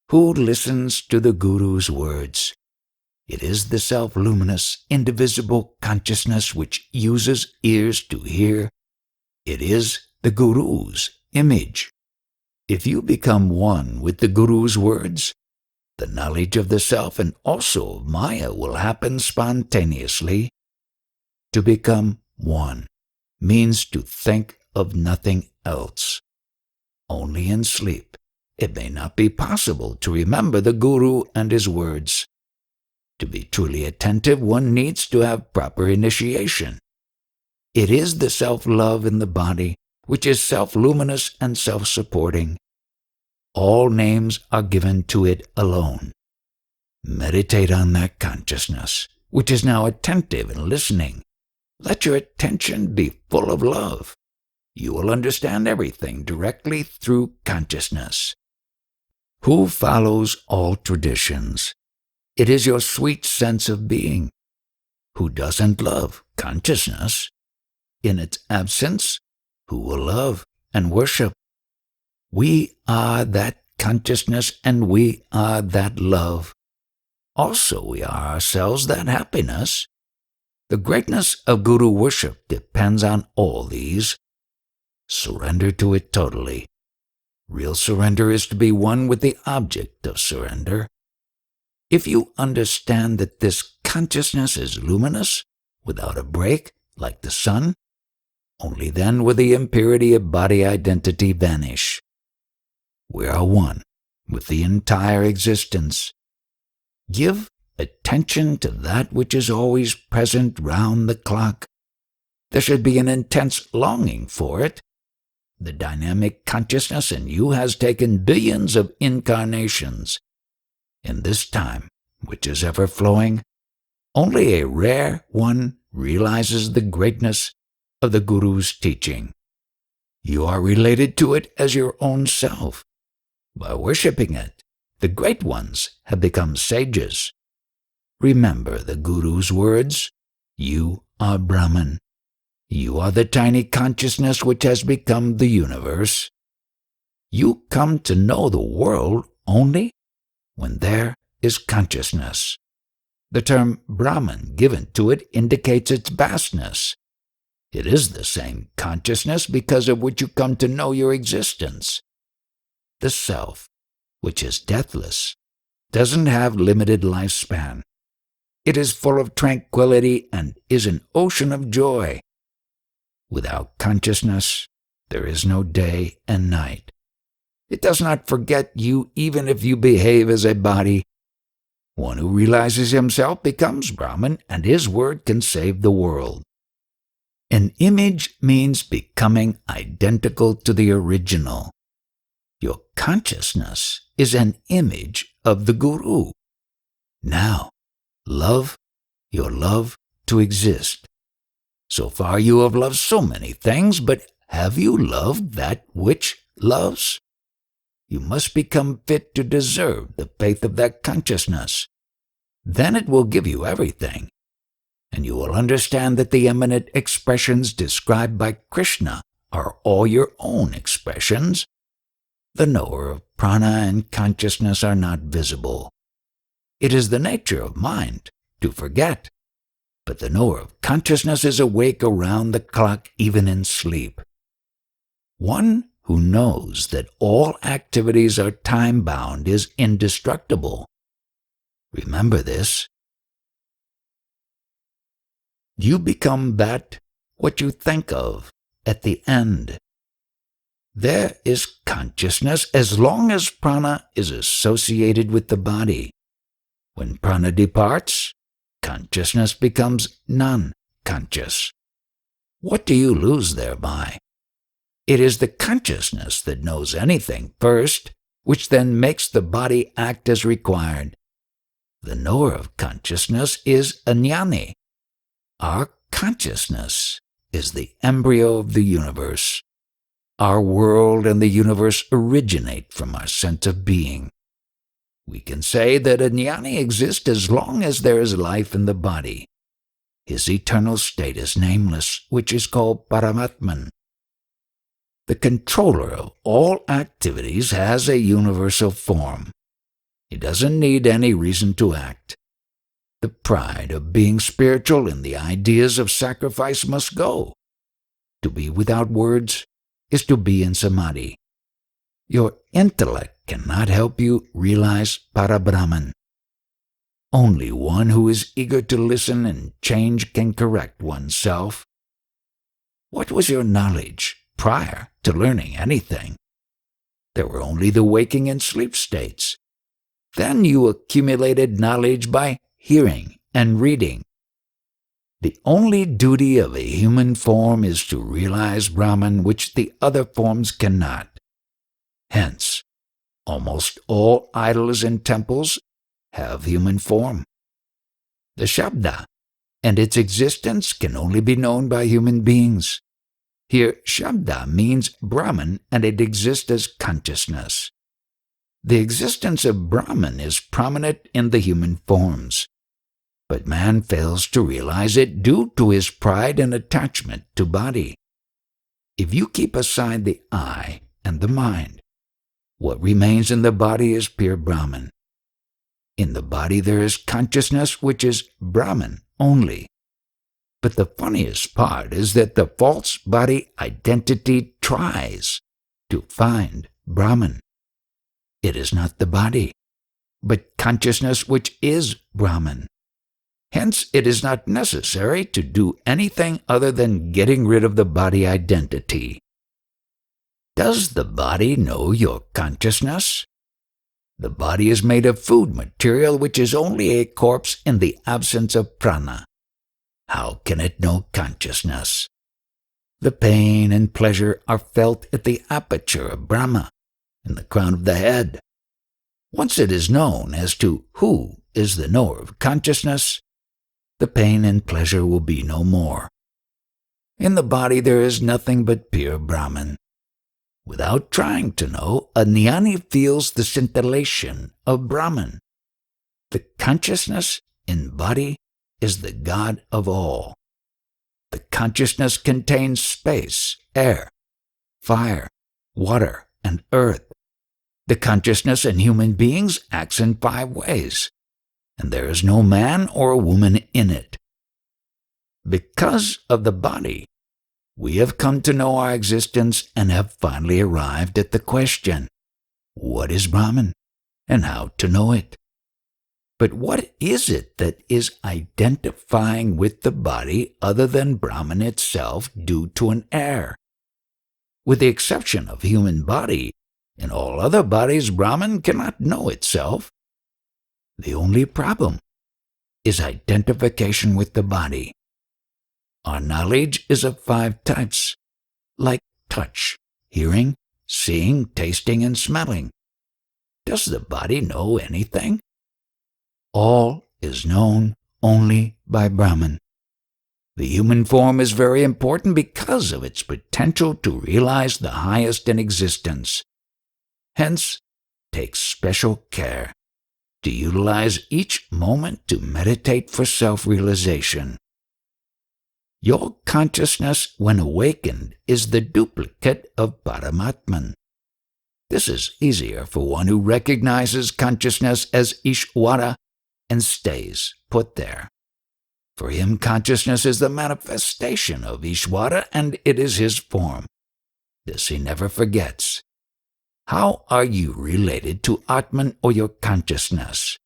Who listens to the Guru's words? It is the self-luminous, indivisible consciousness which uses ears to hear. It is the Guru's image. If you become one with the Guru's words, the knowledge of the self and also of Maya will happen spontaneously. To become one means to think of nothing else. Only in sleep it may not be possible to remember the Guru and his words. To be truly attentive, one needs to have proper initiation. It is the self-love in the body which is self-luminous and self-supporting. All names are given to it alone. Meditate on that consciousness, which is now attentive and listening. Let your attention be full of love. You will understand everything directly through consciousness. Who follows all traditions? It is your sweet sense of being. Who doesn't love consciousness? In its absence, who will love and worship? We are that consciousness and we are that love. Also, we are ourselves that happiness. The greatness of Guru worship depends on all these. Surrender to it totally. Real surrender is to be one with the object of surrender. If you understand that this consciousness is luminous, without a break, like the sun, only then will the impurity of body identity vanish. We are one with the entire existence. Give attention to that which is always present round the clock, There should be an intense longing for it. The dynamic consciousness in you has taken billions of incarnations. In this time, which is ever flowing, only a rare one realizes the greatness of the Guru's teaching. You are related to it as your own self. By worshipping it, the great ones have become sages. Remember the Guru's words, "You are Brahman. You are the tiny consciousness which has become the universe. You come to know the world only when there is consciousness." The term Brahman given to it indicates its vastness. It is the same consciousness because of which you come to know your existence. The self, which is deathless, doesn't have limited lifespan. It is full of tranquility and is an ocean of joy. Without consciousness, there is no day and night. It does not forget you even if you behave as a body. One who realizes himself becomes Brahman, and his word can save the world. An image means becoming identical to the original. Your consciousness is an image of the Guru. Now, love your love to exist. So far you have loved so many things, but have you loved that which loves? You must become fit to deserve the faith of that consciousness. Then it will give you everything, and you will understand that the eminent expressions described by Krishna are all your own expressions. The knower of prana and consciousness are not visible. It is the nature of mind to forget, but the knower of consciousness is awake around the clock even in sleep. One who knows that all activities are time-bound is indestructible. Remember this. You become that what you think of at the end. There is consciousness as long as prana is associated with the body. When prana departs, consciousness becomes non-conscious. What do you lose thereby? It is the consciousness that knows anything first, which then makes the body act as required. The knower of consciousness is a jnani. Our consciousness is the embryo of the universe. Our world and the universe originate from our sense of being. We can say that a jnani exists as long as there is life in the body. His eternal state is nameless, which is called Paramatman. The controller of all activities has a universal form. He doesn't need any reason to act. The pride of being spiritual and the ideas of sacrifice must go. To be without words is to be in samadhi. Your intellect cannot help you realize Parabrahman. Only one who is eager to listen and change can correct oneself. What was your knowledge prior to learning anything? There were only the waking and sleep states. Then you accumulated knowledge by hearing and reading. The only duty of a human form is to realize Brahman, which the other forms cannot. Hence, almost all idols and temples have human form. The Shabda and its existence can only be known by human beings. Here, Shabda means Brahman, and it exists as consciousness. The existence of Brahman is prominent in the human forms, but man fails to realize it due to his pride and attachment to body. If you keep aside the I and the mind, what remains in the body is pure Brahman. In the body there is consciousness, which is Brahman only. But the funniest part is that the false body identity tries to find Brahman. It is not the body, but consciousness which is Brahman. Hence, it is not necessary to do anything other than getting rid of the body identity. Does the body know your consciousness? The body is made of food material, which is only a corpse in the absence of prana. How can it know consciousness? The pain and pleasure are felt at the aperture of Brahma, in the crown of the head. Once it is known as to who is the knower of consciousness, the pain and pleasure will be no more. In the body there is nothing but pure Brahman. Without trying to know, a jnani feels the scintillation of Brahman. The consciousness in body is the God of all. The consciousness contains space, air, fire, water, and earth. The consciousness in human beings acts in 5 ways, and there is no man or woman in it. Because of the body, we have come to know our existence and have finally arrived at the question, what is Brahman, and how to know it? But what is it that is identifying with the body other than Brahman itself due to an error? With the exception of human body, in all other bodies Brahman cannot know itself. The only problem is identification with the body. Our knowledge is of 5 types, like touch, hearing, seeing, tasting, and smelling. Does the body know anything? All is known only by Brahman. The human form is very important because of its potential to realize the highest in existence. Hence, take special care to utilize each moment to meditate for self-realization. Your consciousness, when awakened, is the duplicate of Paramatman. This is easier for one who recognizes consciousness as Ishvara and stays put there. For him, consciousness is the manifestation of Ishvara, and it is his form. This he never forgets. How are you related to Atman or your consciousness?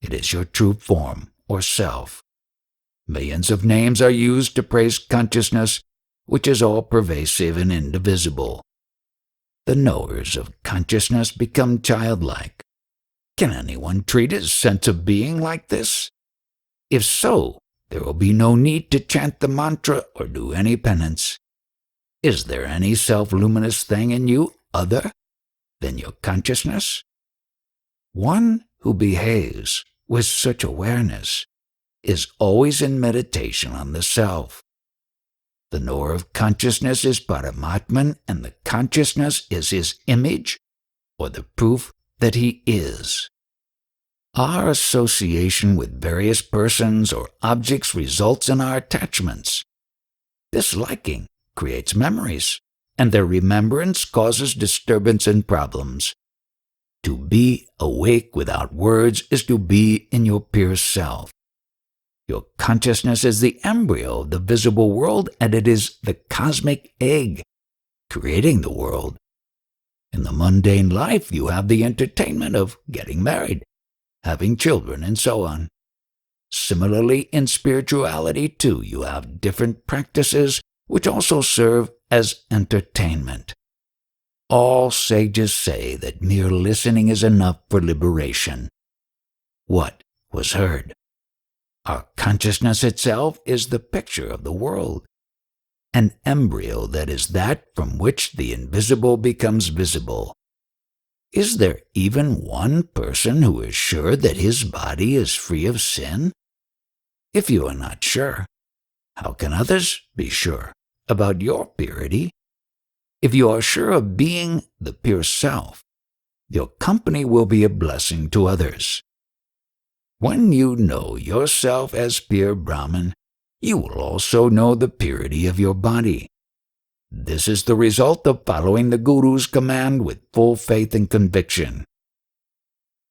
It is your true form or self. Millions of names are used to praise consciousness, which is all-pervasive and indivisible. The knowers of consciousness become childlike. Can anyone treat his sense of being like this? If so, there will be no need to chant the mantra or do any penance. Is there any self-luminous thing in you other than your consciousness? One who behaves with such awareness is always in meditation on the self. The knower of consciousness is Paramatman, and the consciousness is his image, or the proof that he is. Our association with various persons or objects results in our attachments. This liking creates memories, and their remembrance causes disturbance and problems. To be awake without words is to be in your pure self. Your consciousness is the embryo of the visible world, and it is the cosmic egg creating the world. In the mundane life, you have the entertainment of getting married, having children, and so on. Similarly, in spirituality, too, you have different practices which also serve as entertainment. All sages say that mere listening is enough for liberation. What was heard? Our consciousness itself is the picture of the world, an embryo that is that from which the invisible becomes visible. Is there even one person who is sure that his body is free of sin? If you are not sure, how can others be sure about your purity? If you are sure of being the pure self, your company will be a blessing to others. When you know yourself as pure Brahman, you will also know the purity of your body. This is the result of following the Guru's command with full faith and conviction.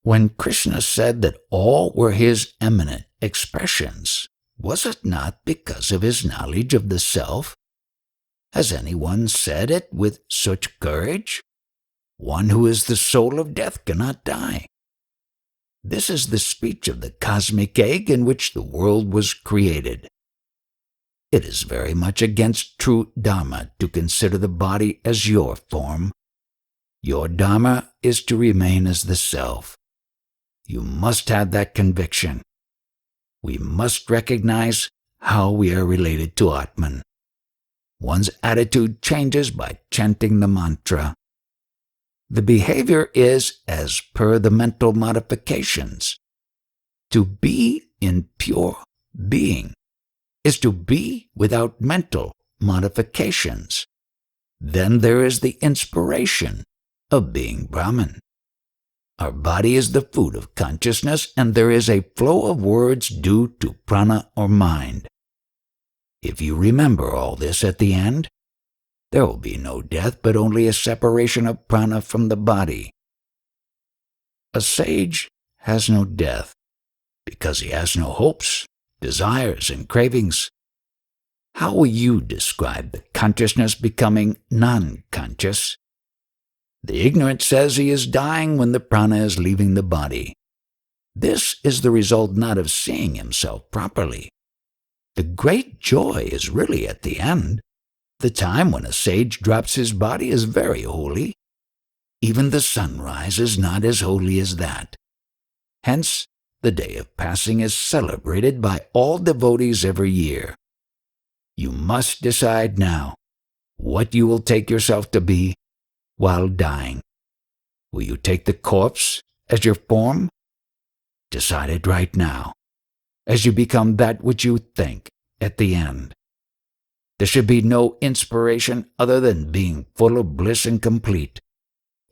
When Krishna said that all were his eminent expressions, was it not because of his knowledge of the self? Has anyone said it with such courage? One who is the soul of death cannot die. This is the speech of the cosmic egg in which the world was created. It is very much against true Dharma to consider the body as your form. Your Dharma is to remain as the self. You must have that conviction. We must recognize how we are related to Atman. One's attitude changes by chanting the mantra. The behavior is as per the mental modifications. To be in pure being is to be without mental modifications. Then there is the inspiration of being Brahman. Our body is the food of consciousness, and there is a flow of words due to prana or mind. If you remember all this at the end, there will be no death, but only a separation of prana from the body. A sage has no death because he has no hopes, desires, and cravings. How will you describe the consciousness becoming non-conscious? The ignorant says he is dying when the prana is leaving the body. This is the result not of seeing himself properly. The great joy is really at the end. The time when a sage drops his body is very holy. Even the sunrise is not as holy as that. Hence, the day of passing is celebrated by all devotees every year. You must decide now what you will take yourself to be while dying. Will you take the corpse as your form? Decide it right now, as you become that which you think at the end. There should be no inspiration other than being full of bliss and complete.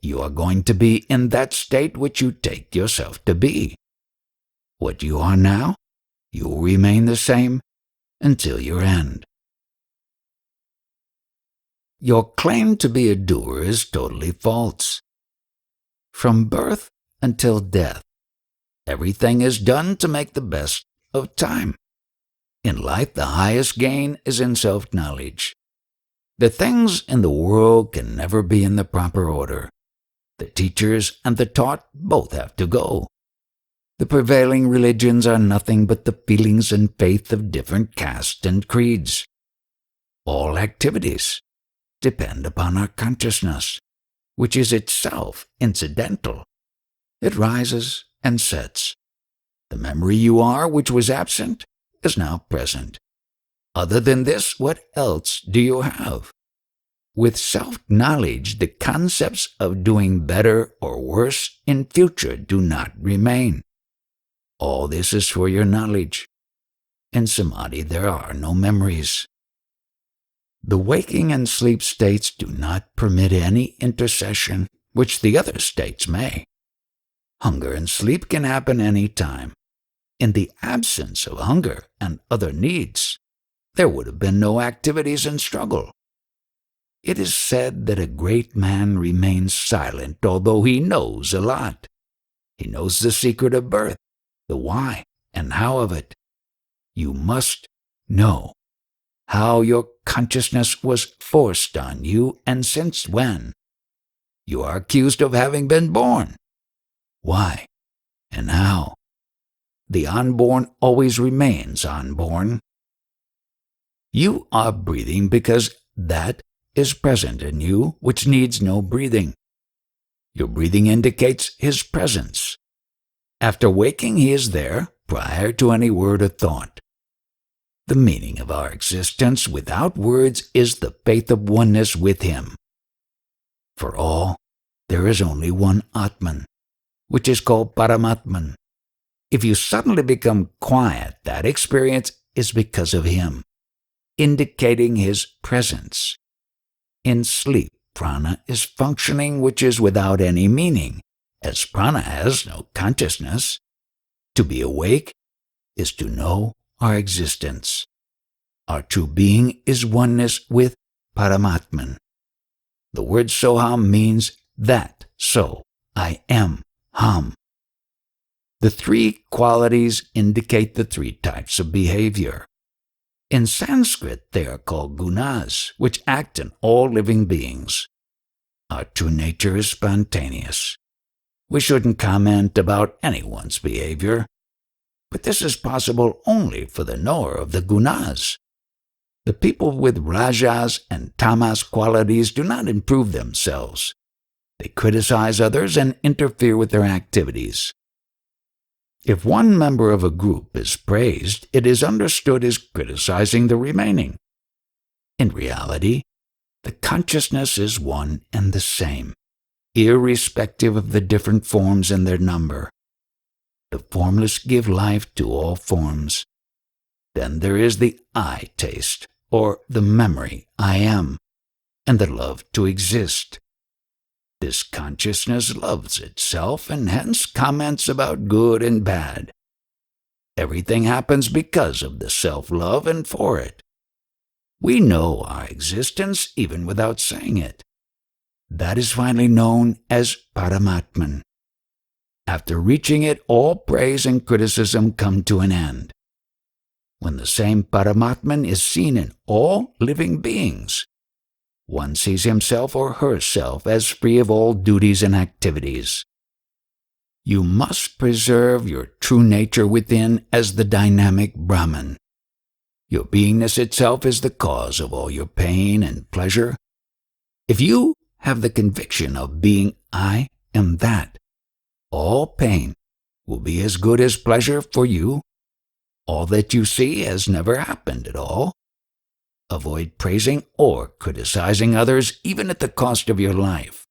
You are going to be in that state which you take yourself to be. What you are now, you will remain the same until your end. Your claim to be a doer is totally false. From birth until death, everything is done to make the best of time. In life, the highest gain is in self-knowledge. The things in the world can never be in the proper order. The teachers and the taught both have to go. The prevailing religions are nothing but the feelings and faith of different castes and creeds. All activities depend upon our consciousness, which is itself incidental. It rises and sets. The memory you are, which was absent, is now present. Other than this, what else do you have? With self-knowledge, the concepts of doing better or worse in future do not remain. All this is for your knowledge. In Samadhi, there are no memories. The waking and sleep states do not permit any intercession, which the other states may. Hunger and sleep can happen any time. In the absence of hunger and other needs, there would have been no activities and struggle. It is said that a great man remains silent although he knows a lot. He knows the secret of birth, the why and how of it. You must know how your consciousness was forced on you and since when. You are accused of having been born. Why and how? The unborn always remains unborn. You are breathing because that is present in you, which needs no breathing. Your breathing indicates his presence. After waking, he is there, prior to any word or thought. The meaning of our existence without words is the faith of oneness with him. For all, there is only one Atman, which is called Paramatman. If you suddenly become quiet, that experience is because of him, indicating his presence. In sleep, prana is functioning, which is without any meaning, as prana has no consciousness. To be awake is to know our existence. Our true being is oneness with Paramatman. The word Soham means that, so, I am, Ham. The three qualities indicate the three types of behavior. In Sanskrit, they are called gunas, which act in all living beings. Our true nature is spontaneous. We shouldn't comment about anyone's behavior, but this is possible only for the knower of the gunas. The people with rajas and tamas qualities do not improve themselves. They criticize others and interfere with their activities. If one member of a group is praised, it is understood as criticizing the remaining. In reality, the consciousness is one and the same, irrespective of the different forms and their number. The formless give life to all forms. Then there is the I taste, or the memory I am, and the love to exist. This consciousness loves itself and hence comments about good and bad. Everything happens because of the self-love and for it. We know our existence even without saying it. That is finally known as Paramatman. After reaching it, all praise and criticism come to an end. When the same Paramatman is seen in all living beings, one sees himself or herself as free of all duties and activities. You must preserve your true nature within as the dynamic Brahman. Your beingness itself is the cause of all your pain and pleasure. If you have the conviction of being I am that, all pain will be as good as pleasure for you. All that you see has never happened at all. Avoid praising or criticizing others even at the cost of your life.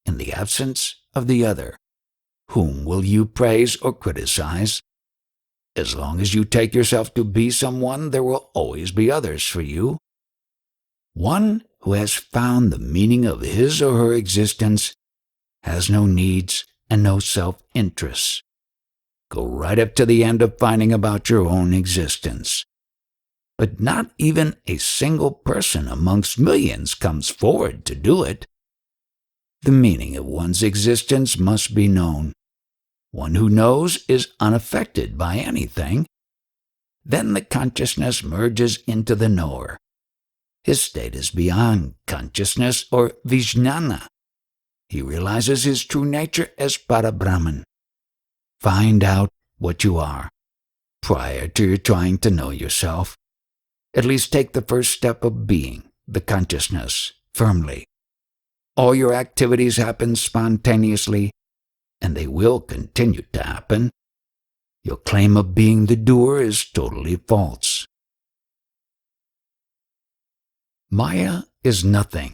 In the absence of the other, whom will you praise or criticize? As long as you take yourself to be someone, there will always be others for you. One who has found the meaning of his or her existence has no needs and no self-interests. Go right up to the end of finding about your own existence. But not even a single person amongst millions comes forward to do it. The meaning of one's existence must be known. One who knows is unaffected by anything. Then the consciousness merges into the knower. His state is beyond consciousness or vijnana. He realizes his true nature as Parabrahman. Find out what you are prior to your trying to know yourself. At least take the first step of being, the consciousness, firmly. All your activities happen spontaneously, and they will continue to happen. Your claim of being the doer is totally false. Maya is nothing,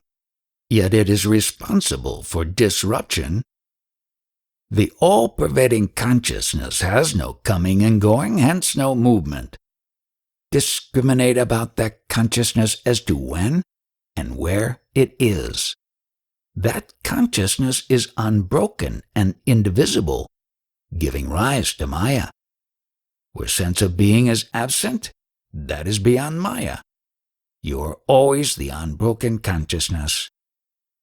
yet it is responsible for disruption. The all-pervading consciousness has no coming and going, hence no movement. Discriminate about that consciousness as to when and where it is. That consciousness is unbroken and indivisible, giving rise to Maya. Where sense of being is absent, that is beyond Maya. You are always the unbroken consciousness.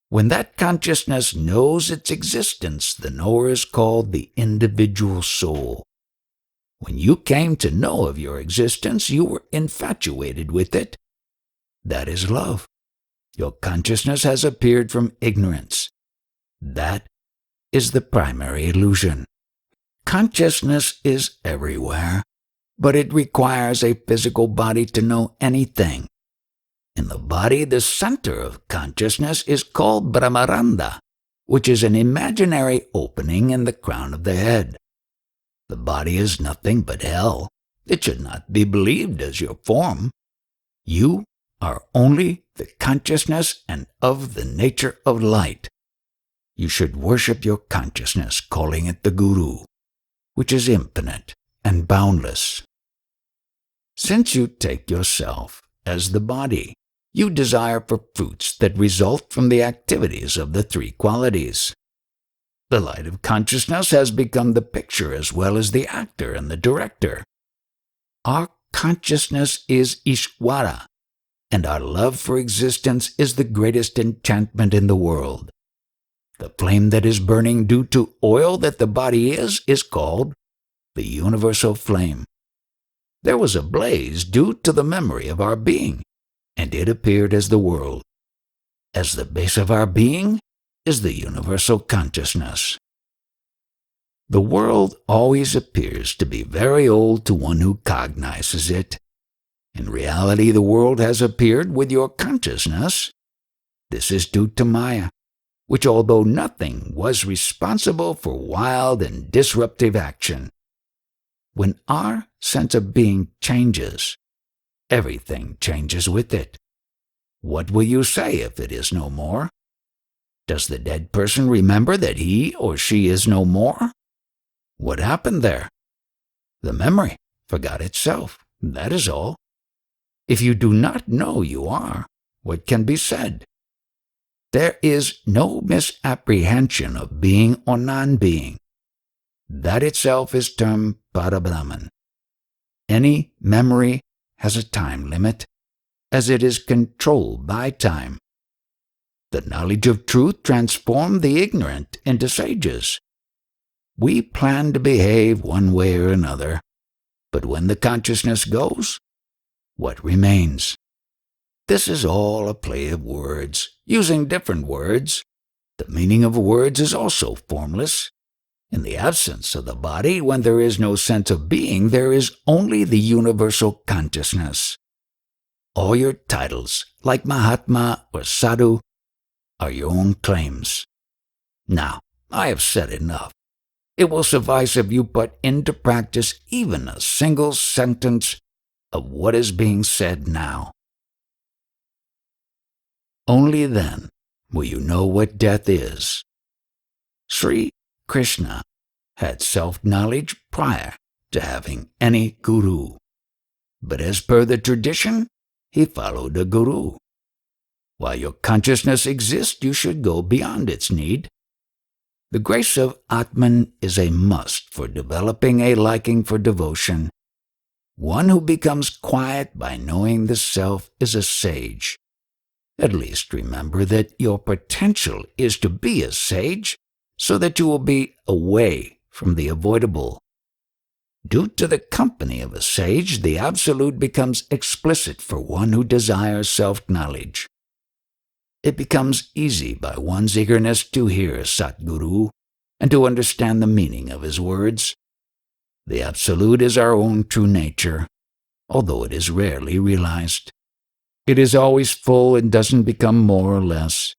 When that consciousness knows its existence, the knower is called the individual soul. When you came to know of your existence, you were infatuated with it. That is love. Your consciousness has appeared from ignorance. That is the primary illusion. Consciousness is everywhere, but it requires a physical body to know anything. In the body, the center of consciousness is called Brahmaranda, which is an imaginary opening in the crown of the head. The body is nothing but hell. It should not be believed as your form. You are only the consciousness and of the nature of light. You should worship your consciousness, calling it the Guru, which is infinite and boundless. Since you take yourself as the body, you desire for fruits that result from the activities of the three qualities. The light of consciousness has become the picture as well as the actor and the director. Our consciousness is Ishvara, and our love for existence is the greatest enchantment in the world. The flame that is burning due to oil that the body is called the universal flame. There was a blaze due to the memory of our being, and it appeared as the world. As the base of our being is the universal consciousness. The world always appears to be very old to one who cognizes it. In reality, the world has appeared with your consciousness. This is due to Maya, which, although nothing, was responsible for wild and disruptive action. When our sense of being changes, everything changes with it. What will you say if it is no more? Does the dead person remember that he or she is no more? What happened there? The memory forgot itself, that is all. If you do not know you are, what can be said? There is no misapprehension of being or non-being. That itself is termed Brahman. Any memory has a time limit, as it is controlled by time. The knowledge of truth transformed the ignorant into sages. We plan to behave one way or another, but when the consciousness goes, what remains? This is all a play of words, using different words. The meaning of words is also formless. In the absence of the body, when there is no sense of being, there is only the universal consciousness. All your titles, like Mahatma or Sadhu, are your own claims. Now, I have said enough. It will suffice if you put into practice even a single sentence of what is being said now. Only then will you know what death is. Sri Krishna had self-knowledge prior to having any guru, but as per the tradition, he followed a guru. While your consciousness exists, you should go beyond its need. The grace of Atman is a must for developing a liking for devotion. One who becomes quiet by knowing the self is a sage. At least remember that your potential is to be a sage, so that you will be away from the avoidable. Due to the company of a sage, the Absolute becomes explicit for one who desires self-knowledge. It becomes easy by one's eagerness to hear Satguru and to understand the meaning of his words. The Absolute is our own true nature, although it is rarely realized. It is always full and doesn't become more or less.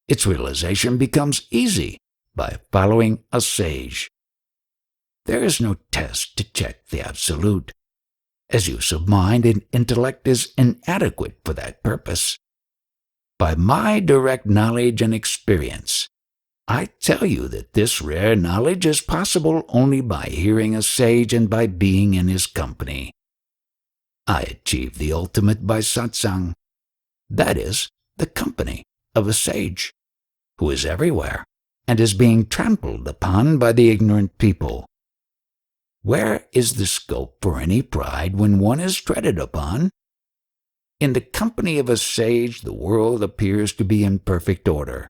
Its realization becomes easy by following a sage. There is no test to check the Absolute, as use of mind and intellect is inadequate for that purpose. By my direct knowledge and experience, I tell you that this rare knowledge is possible only by hearing a sage and by being in his company. I achieved the ultimate by satsang, that is, the company of a sage, who is everywhere and is being trampled upon by the ignorant people. Where is the scope for any pride when one is treaded upon? In the company of a sage, the world appears to be in perfect order.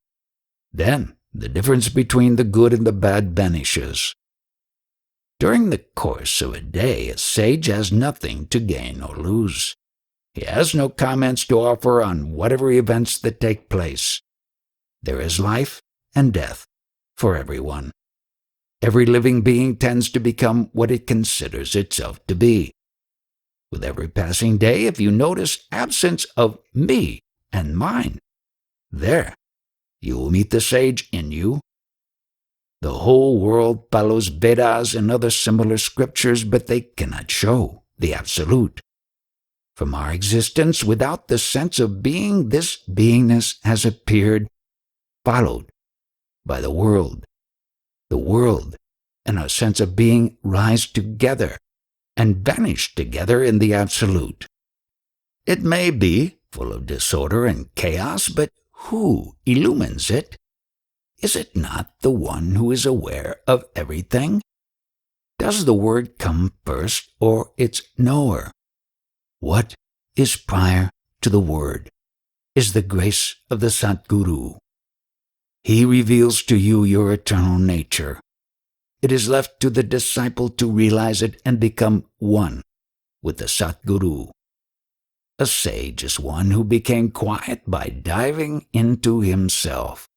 Then the difference between the good and the bad vanishes. During the course of a day, a sage has nothing to gain or lose. He has no comments to offer on whatever events that take place. There is life and death for everyone. Every living being tends to become what it considers itself to be. With every passing day, if you notice absence of me and mine, there you will meet the sage in you. The whole world follows Vedas and other similar scriptures, but they cannot show the Absolute. From our existence without the sense of being, this beingness has appeared, followed by the world. The world and our sense of being rise together and vanish together in the Absolute. It may be full of disorder and chaos, but who illumines it? Is it not the one who is aware of everything? Does the word come first or its knower? What is prior to the word is the grace of the Satguru. He reveals to you your eternal nature. It is left to the disciple to realize it and become one with the Satguru. A sage is one who became quiet by diving into himself.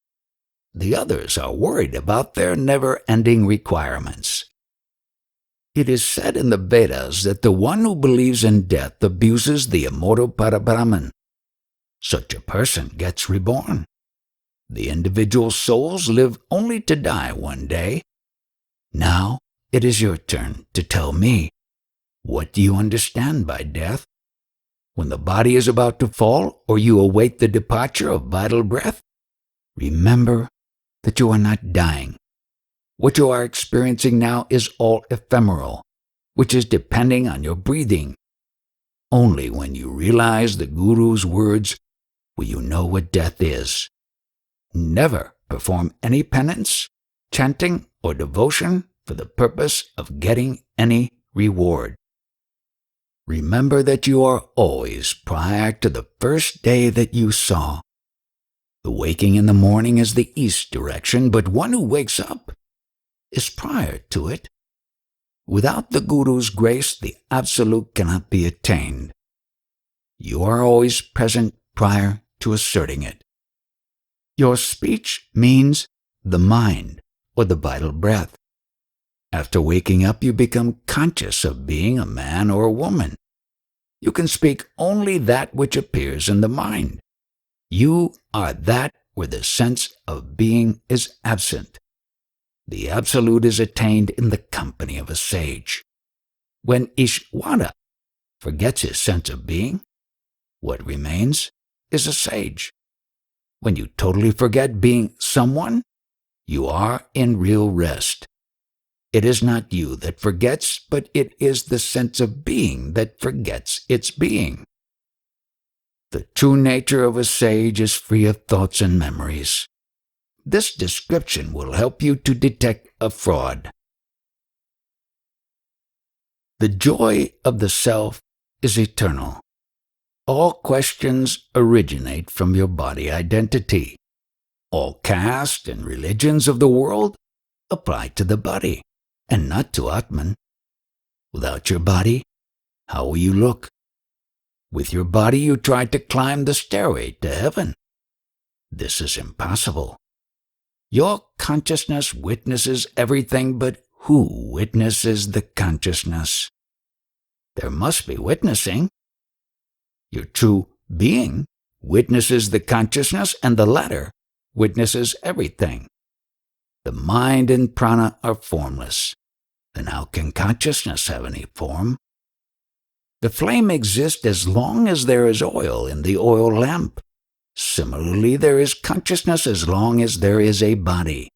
The others are worried about their never-ending requirements. It is said in the Vedas that the one who believes in death abuses the immortal Parabrahman. Such a person gets reborn. The individual souls live only to die one day. Now it is your turn to tell me, what do you understand by death? When the body is about to fall or you await the departure of vital breath, remember that you are not dying. What you are experiencing now is all ephemeral, which is depending on your breathing. Only when you realize the Guru's words will you know what death is. Never perform any penance, chanting, or devotion for the purpose of getting any reward. Remember that you are always prior to the first day that you saw. The waking in the morning is the east direction, but one who wakes up is prior to it. Without the Guru's grace, the Absolute cannot be attained. You are always present prior to asserting it. Your speech means the mind or the vital breath. After waking up, you become conscious of being a man or a woman. You can speak only that which appears in the mind. You are that where the sense of being is absent. The Absolute is attained in the company of a sage. When Ishvara forgets his sense of being, what remains is a sage. When you totally forget being someone, you are in real rest. It is not you that forgets, but it is the sense of being that forgets its being. The true nature of a sage is free of thoughts and memories. This description will help you to detect a fraud. The joy of the self is eternal. All questions originate from your body identity. All caste and religions of the world apply to the body, and not to Atman. Without your body, how will you look? With your body you try to climb the stairway to heaven. This is impossible. Your consciousness witnesses everything, but who witnesses the consciousness? There must be witnessing. Your true being witnesses the consciousness, and the latter witnesses everything. The mind and prana are formless. Then how can consciousness have any form? The flame exists as long as there is oil in the oil lamp. Similarly, there is consciousness as long as there is a body.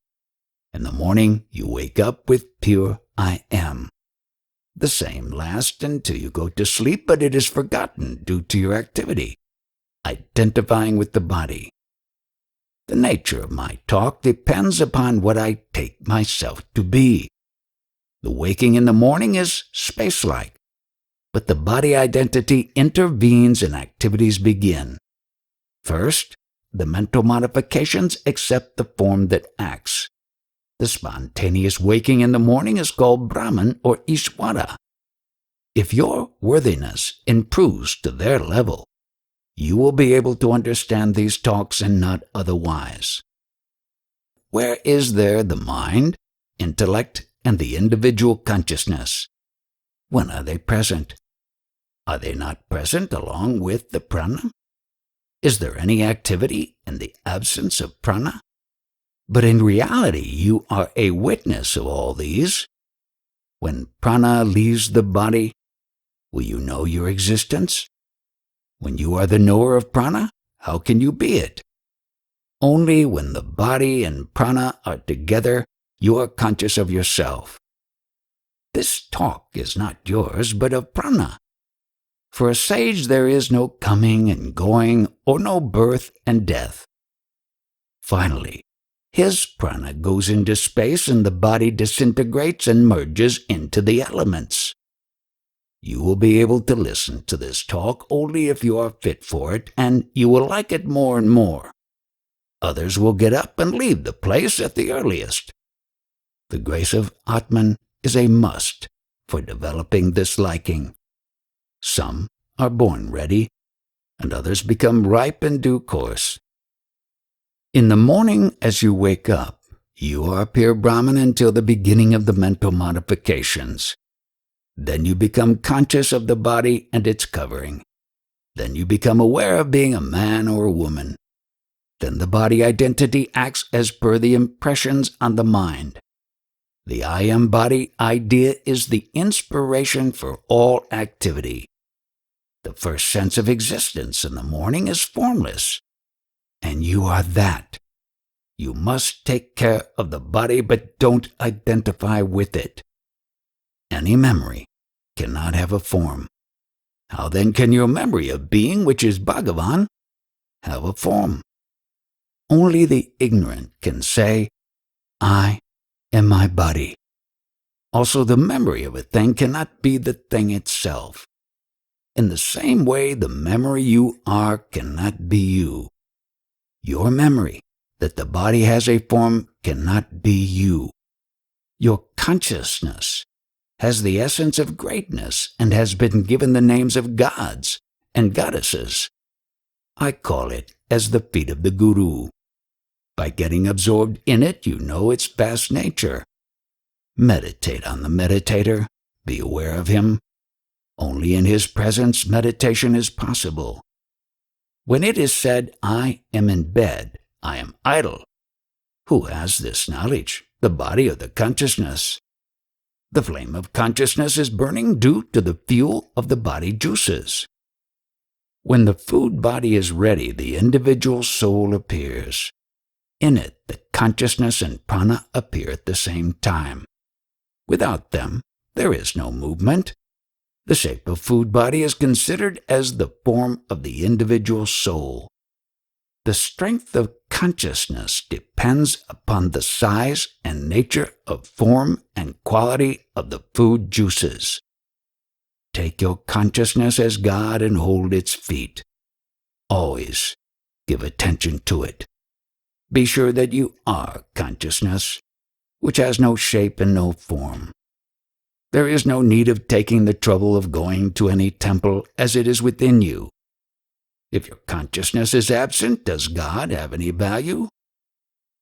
In the morning, you wake up with pure I am. The same lasts until you go to sleep, but it is forgotten due to your activity, identifying with the body. The nature of my talk depends upon what I take myself to be. The waking in the morning is space-like, but the body identity intervenes and activities begin. First, the mental modifications accept the form that acts. The spontaneous waking in the morning is called Brahman or Ishvara. If your worthiness improves to their level, you will be able to understand these talks and not otherwise. Where is there the mind, intellect, and the individual consciousness? When are they present? Are they not present along with the prana? Is there any activity in the absence of prana? But in reality, you are a witness of all these. When prana leaves the body, will you know your existence? When you are the knower of prana, how can you be it? Only when the body and prana are together, you are conscious of yourself. This talk is not yours, but of prana. For a sage there is no coming and going, or no birth and death. Finally, his prana goes into space and the body disintegrates and merges into the elements. You will be able to listen to this talk only if you are fit for it, and you will like it more and more. Others will get up and leave the place at the earliest. The grace of Atman is a must for developing this liking. Some are born ready, and others become ripe in due course. In the morning as you wake up, you are pure Brahman until the beginning of the mental modifications. Then you become conscious of the body and its covering. Then you become aware of being a man or a woman. Then the body identity acts as per the impressions on the mind. The I am body idea is the inspiration for all activity. The first sense of existence in the morning is formless, and you are that. You must take care of the body, but don't identify with it. Any memory cannot have a form. How then can your memory of being, which is Bhagavan, have a form? Only the ignorant can say, I am my body. Also, the memory of a thing cannot be the thing itself. In the same way, the memory you are cannot be you. Your memory that the body has a form cannot be you. Your consciousness has the essence of greatness and has been given the names of gods and goddesses. I call it as the feet of the Guru. By getting absorbed in it, you know its vast nature. Meditate on the meditator. Be aware of him. Only in his presence meditation is possible. When it is said, I am in bed, I am idle, who has this knowledge, the body or the consciousness? The flame of consciousness is burning due to the fuel of the body juices. When the food body is ready, the individual soul appears. In it, the consciousness and prana appear at the same time. Without them, there is no movement. The shape of food body is considered as the form of the individual soul. The strength of consciousness depends upon the size and nature of form and quality of the food juices. Take your consciousness as God and hold its feet. Always give attention to it. Be sure that you are consciousness, which has no shape and no form. There is no need of taking the trouble of going to any temple, as it is within you. If your consciousness is absent, does God have any value?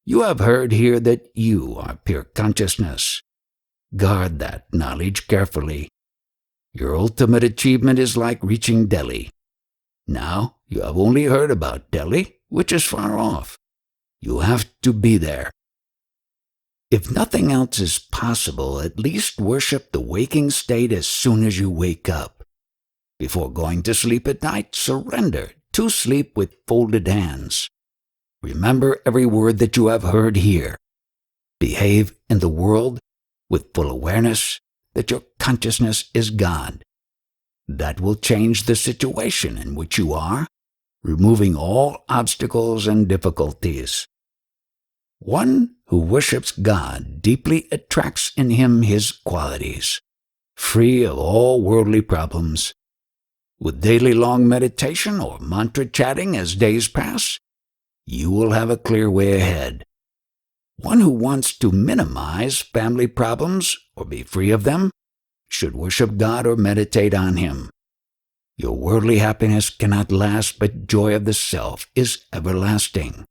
You have heard here that you are pure consciousness. Guard that knowledge carefully. Your ultimate achievement is like reaching Delhi. Now you have only heard about Delhi, which is far off. You have to be there. If nothing else is possible, at least worship the waking state as soon as you wake up. Before going to sleep at night, surrender to sleep with folded hands. Remember every word that you have heard here. Behave in the world with full awareness that your consciousness is God. That will change the situation in which you are, removing all obstacles and difficulties. One who worships God deeply attracts in him his qualities, free of all worldly problems. With daily long meditation or mantra chatting as days pass, you will have a clear way ahead. One who wants to minimize family problems or be free of them should worship God or meditate on Him. Your worldly happiness cannot last, but joy of the self is everlasting.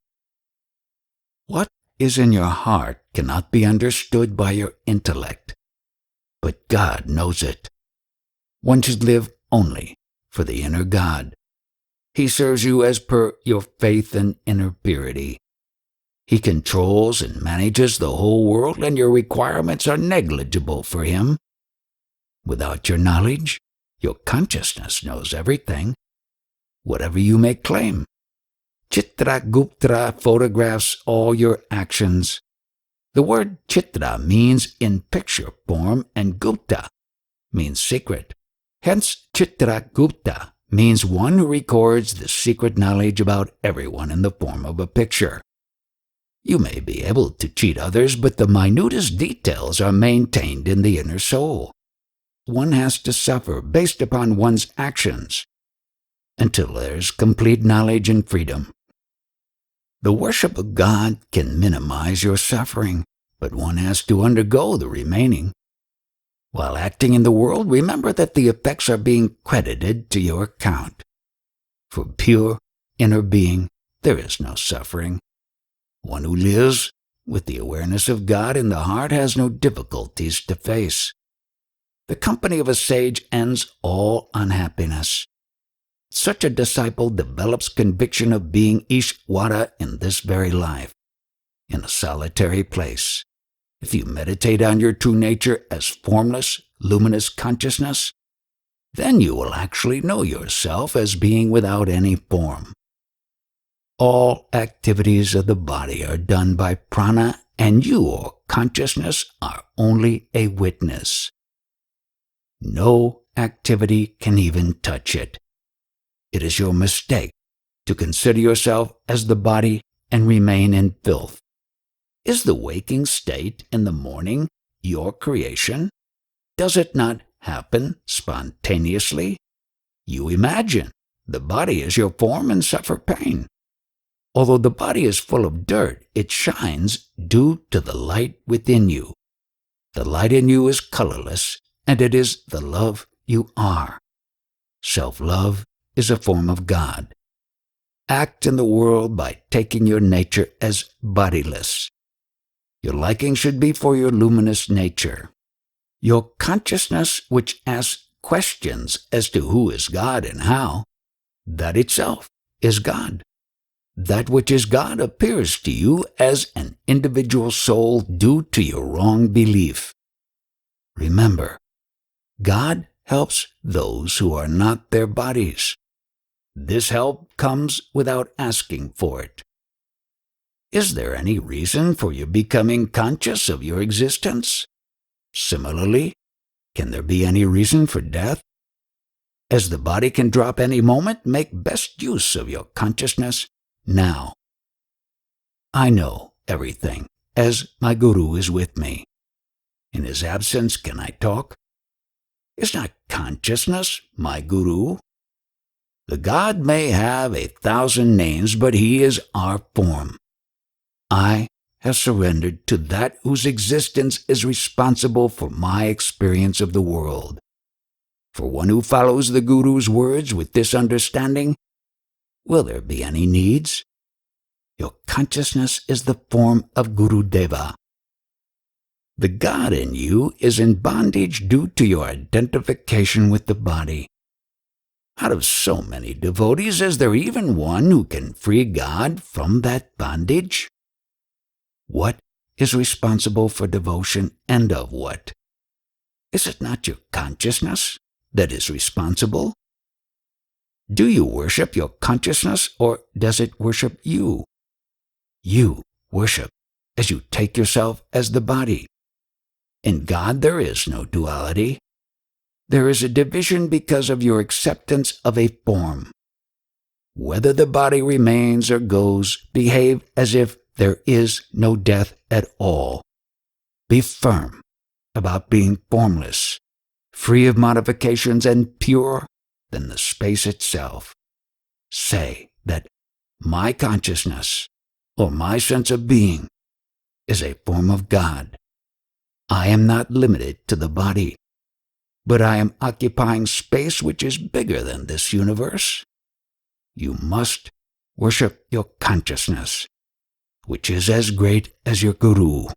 What is in your heart cannot be understood by your intellect, but God knows it. One should live only for the inner God. He serves you as per your faith and inner purity. He controls and manages the whole world, and your requirements are negligible for Him. Without your knowledge, your consciousness knows everything, whatever you may claim. Chitragupta photographs all your actions. The word Chitra means in picture form, and Gupta means secret. Hence, Chitragupta means one who records the secret knowledge about everyone in the form of a picture. You may be able to cheat others, but the minutest details are maintained in the inner soul. One has to suffer based upon one's actions until there's complete knowledge and freedom. The worship of God can minimize your suffering, but one has to undergo the remaining. While acting in the world, remember that the effects are being credited to your account. For pure inner being, there is no suffering. One who lives with the awareness of God in the heart has no difficulties to face. The company of a sage ends all unhappiness. Such a disciple develops conviction of being Ishvara in this very life, in a solitary place. If you meditate on your true nature as formless, luminous consciousness, Then you will actually know yourself as being without any form. All activities of the body are done by prana, and you, or consciousness, are only a witness. No activity can even touch it. It is your mistake to consider yourself as the body and remain in filth. Is the waking state in the morning your creation? Does it not happen spontaneously? You imagine the body is your form and suffer pain. Although the body is full of dirt, it shines due to the light within you. The light in you is colorless, and it is the love you are. Self-love is a form of God. Act in the world by taking your nature as bodiless. Your liking should be for your luminous nature. Your consciousness, which asks questions as to who is God and how, that itself is God. That which is God appears to you as an individual soul due to your wrong belief. Remember, God helps those who are not their bodies. This help comes without asking for it. Is there any reason for your becoming conscious of your existence? Similarly, can there be any reason for death? As the body can drop any moment, make best use of your consciousness now. I know everything, as my Guru is with me. In his absence, can I talk? Is not consciousness my Guru? The God may have 1,000 names, but he is our form. I have surrendered to that whose existence is responsible for my experience of the world. For one who follows the Guru's words with this understanding, will there be any needs? Your consciousness is the form of Guru Deva. The God in you is in bondage due to your identification with the body. Out of so many devotees, is there even one who can free God from that bondage? What is responsible for devotion, and of what? Is it not your consciousness that is responsible? Do you worship your consciousness, or does it worship you? You worship as you take yourself as the body. In God there is no duality. There is a division because of your acceptance of a form. Whether the body remains or goes, behave as if there is no death at all. Be firm about being formless, free of modifications, and purer than the space itself. Say that my consciousness, or my sense of being, is a form of God. I am not limited to the body, but I am occupying space which is bigger than this universe. You must worship your consciousness, which is as great as your Guru.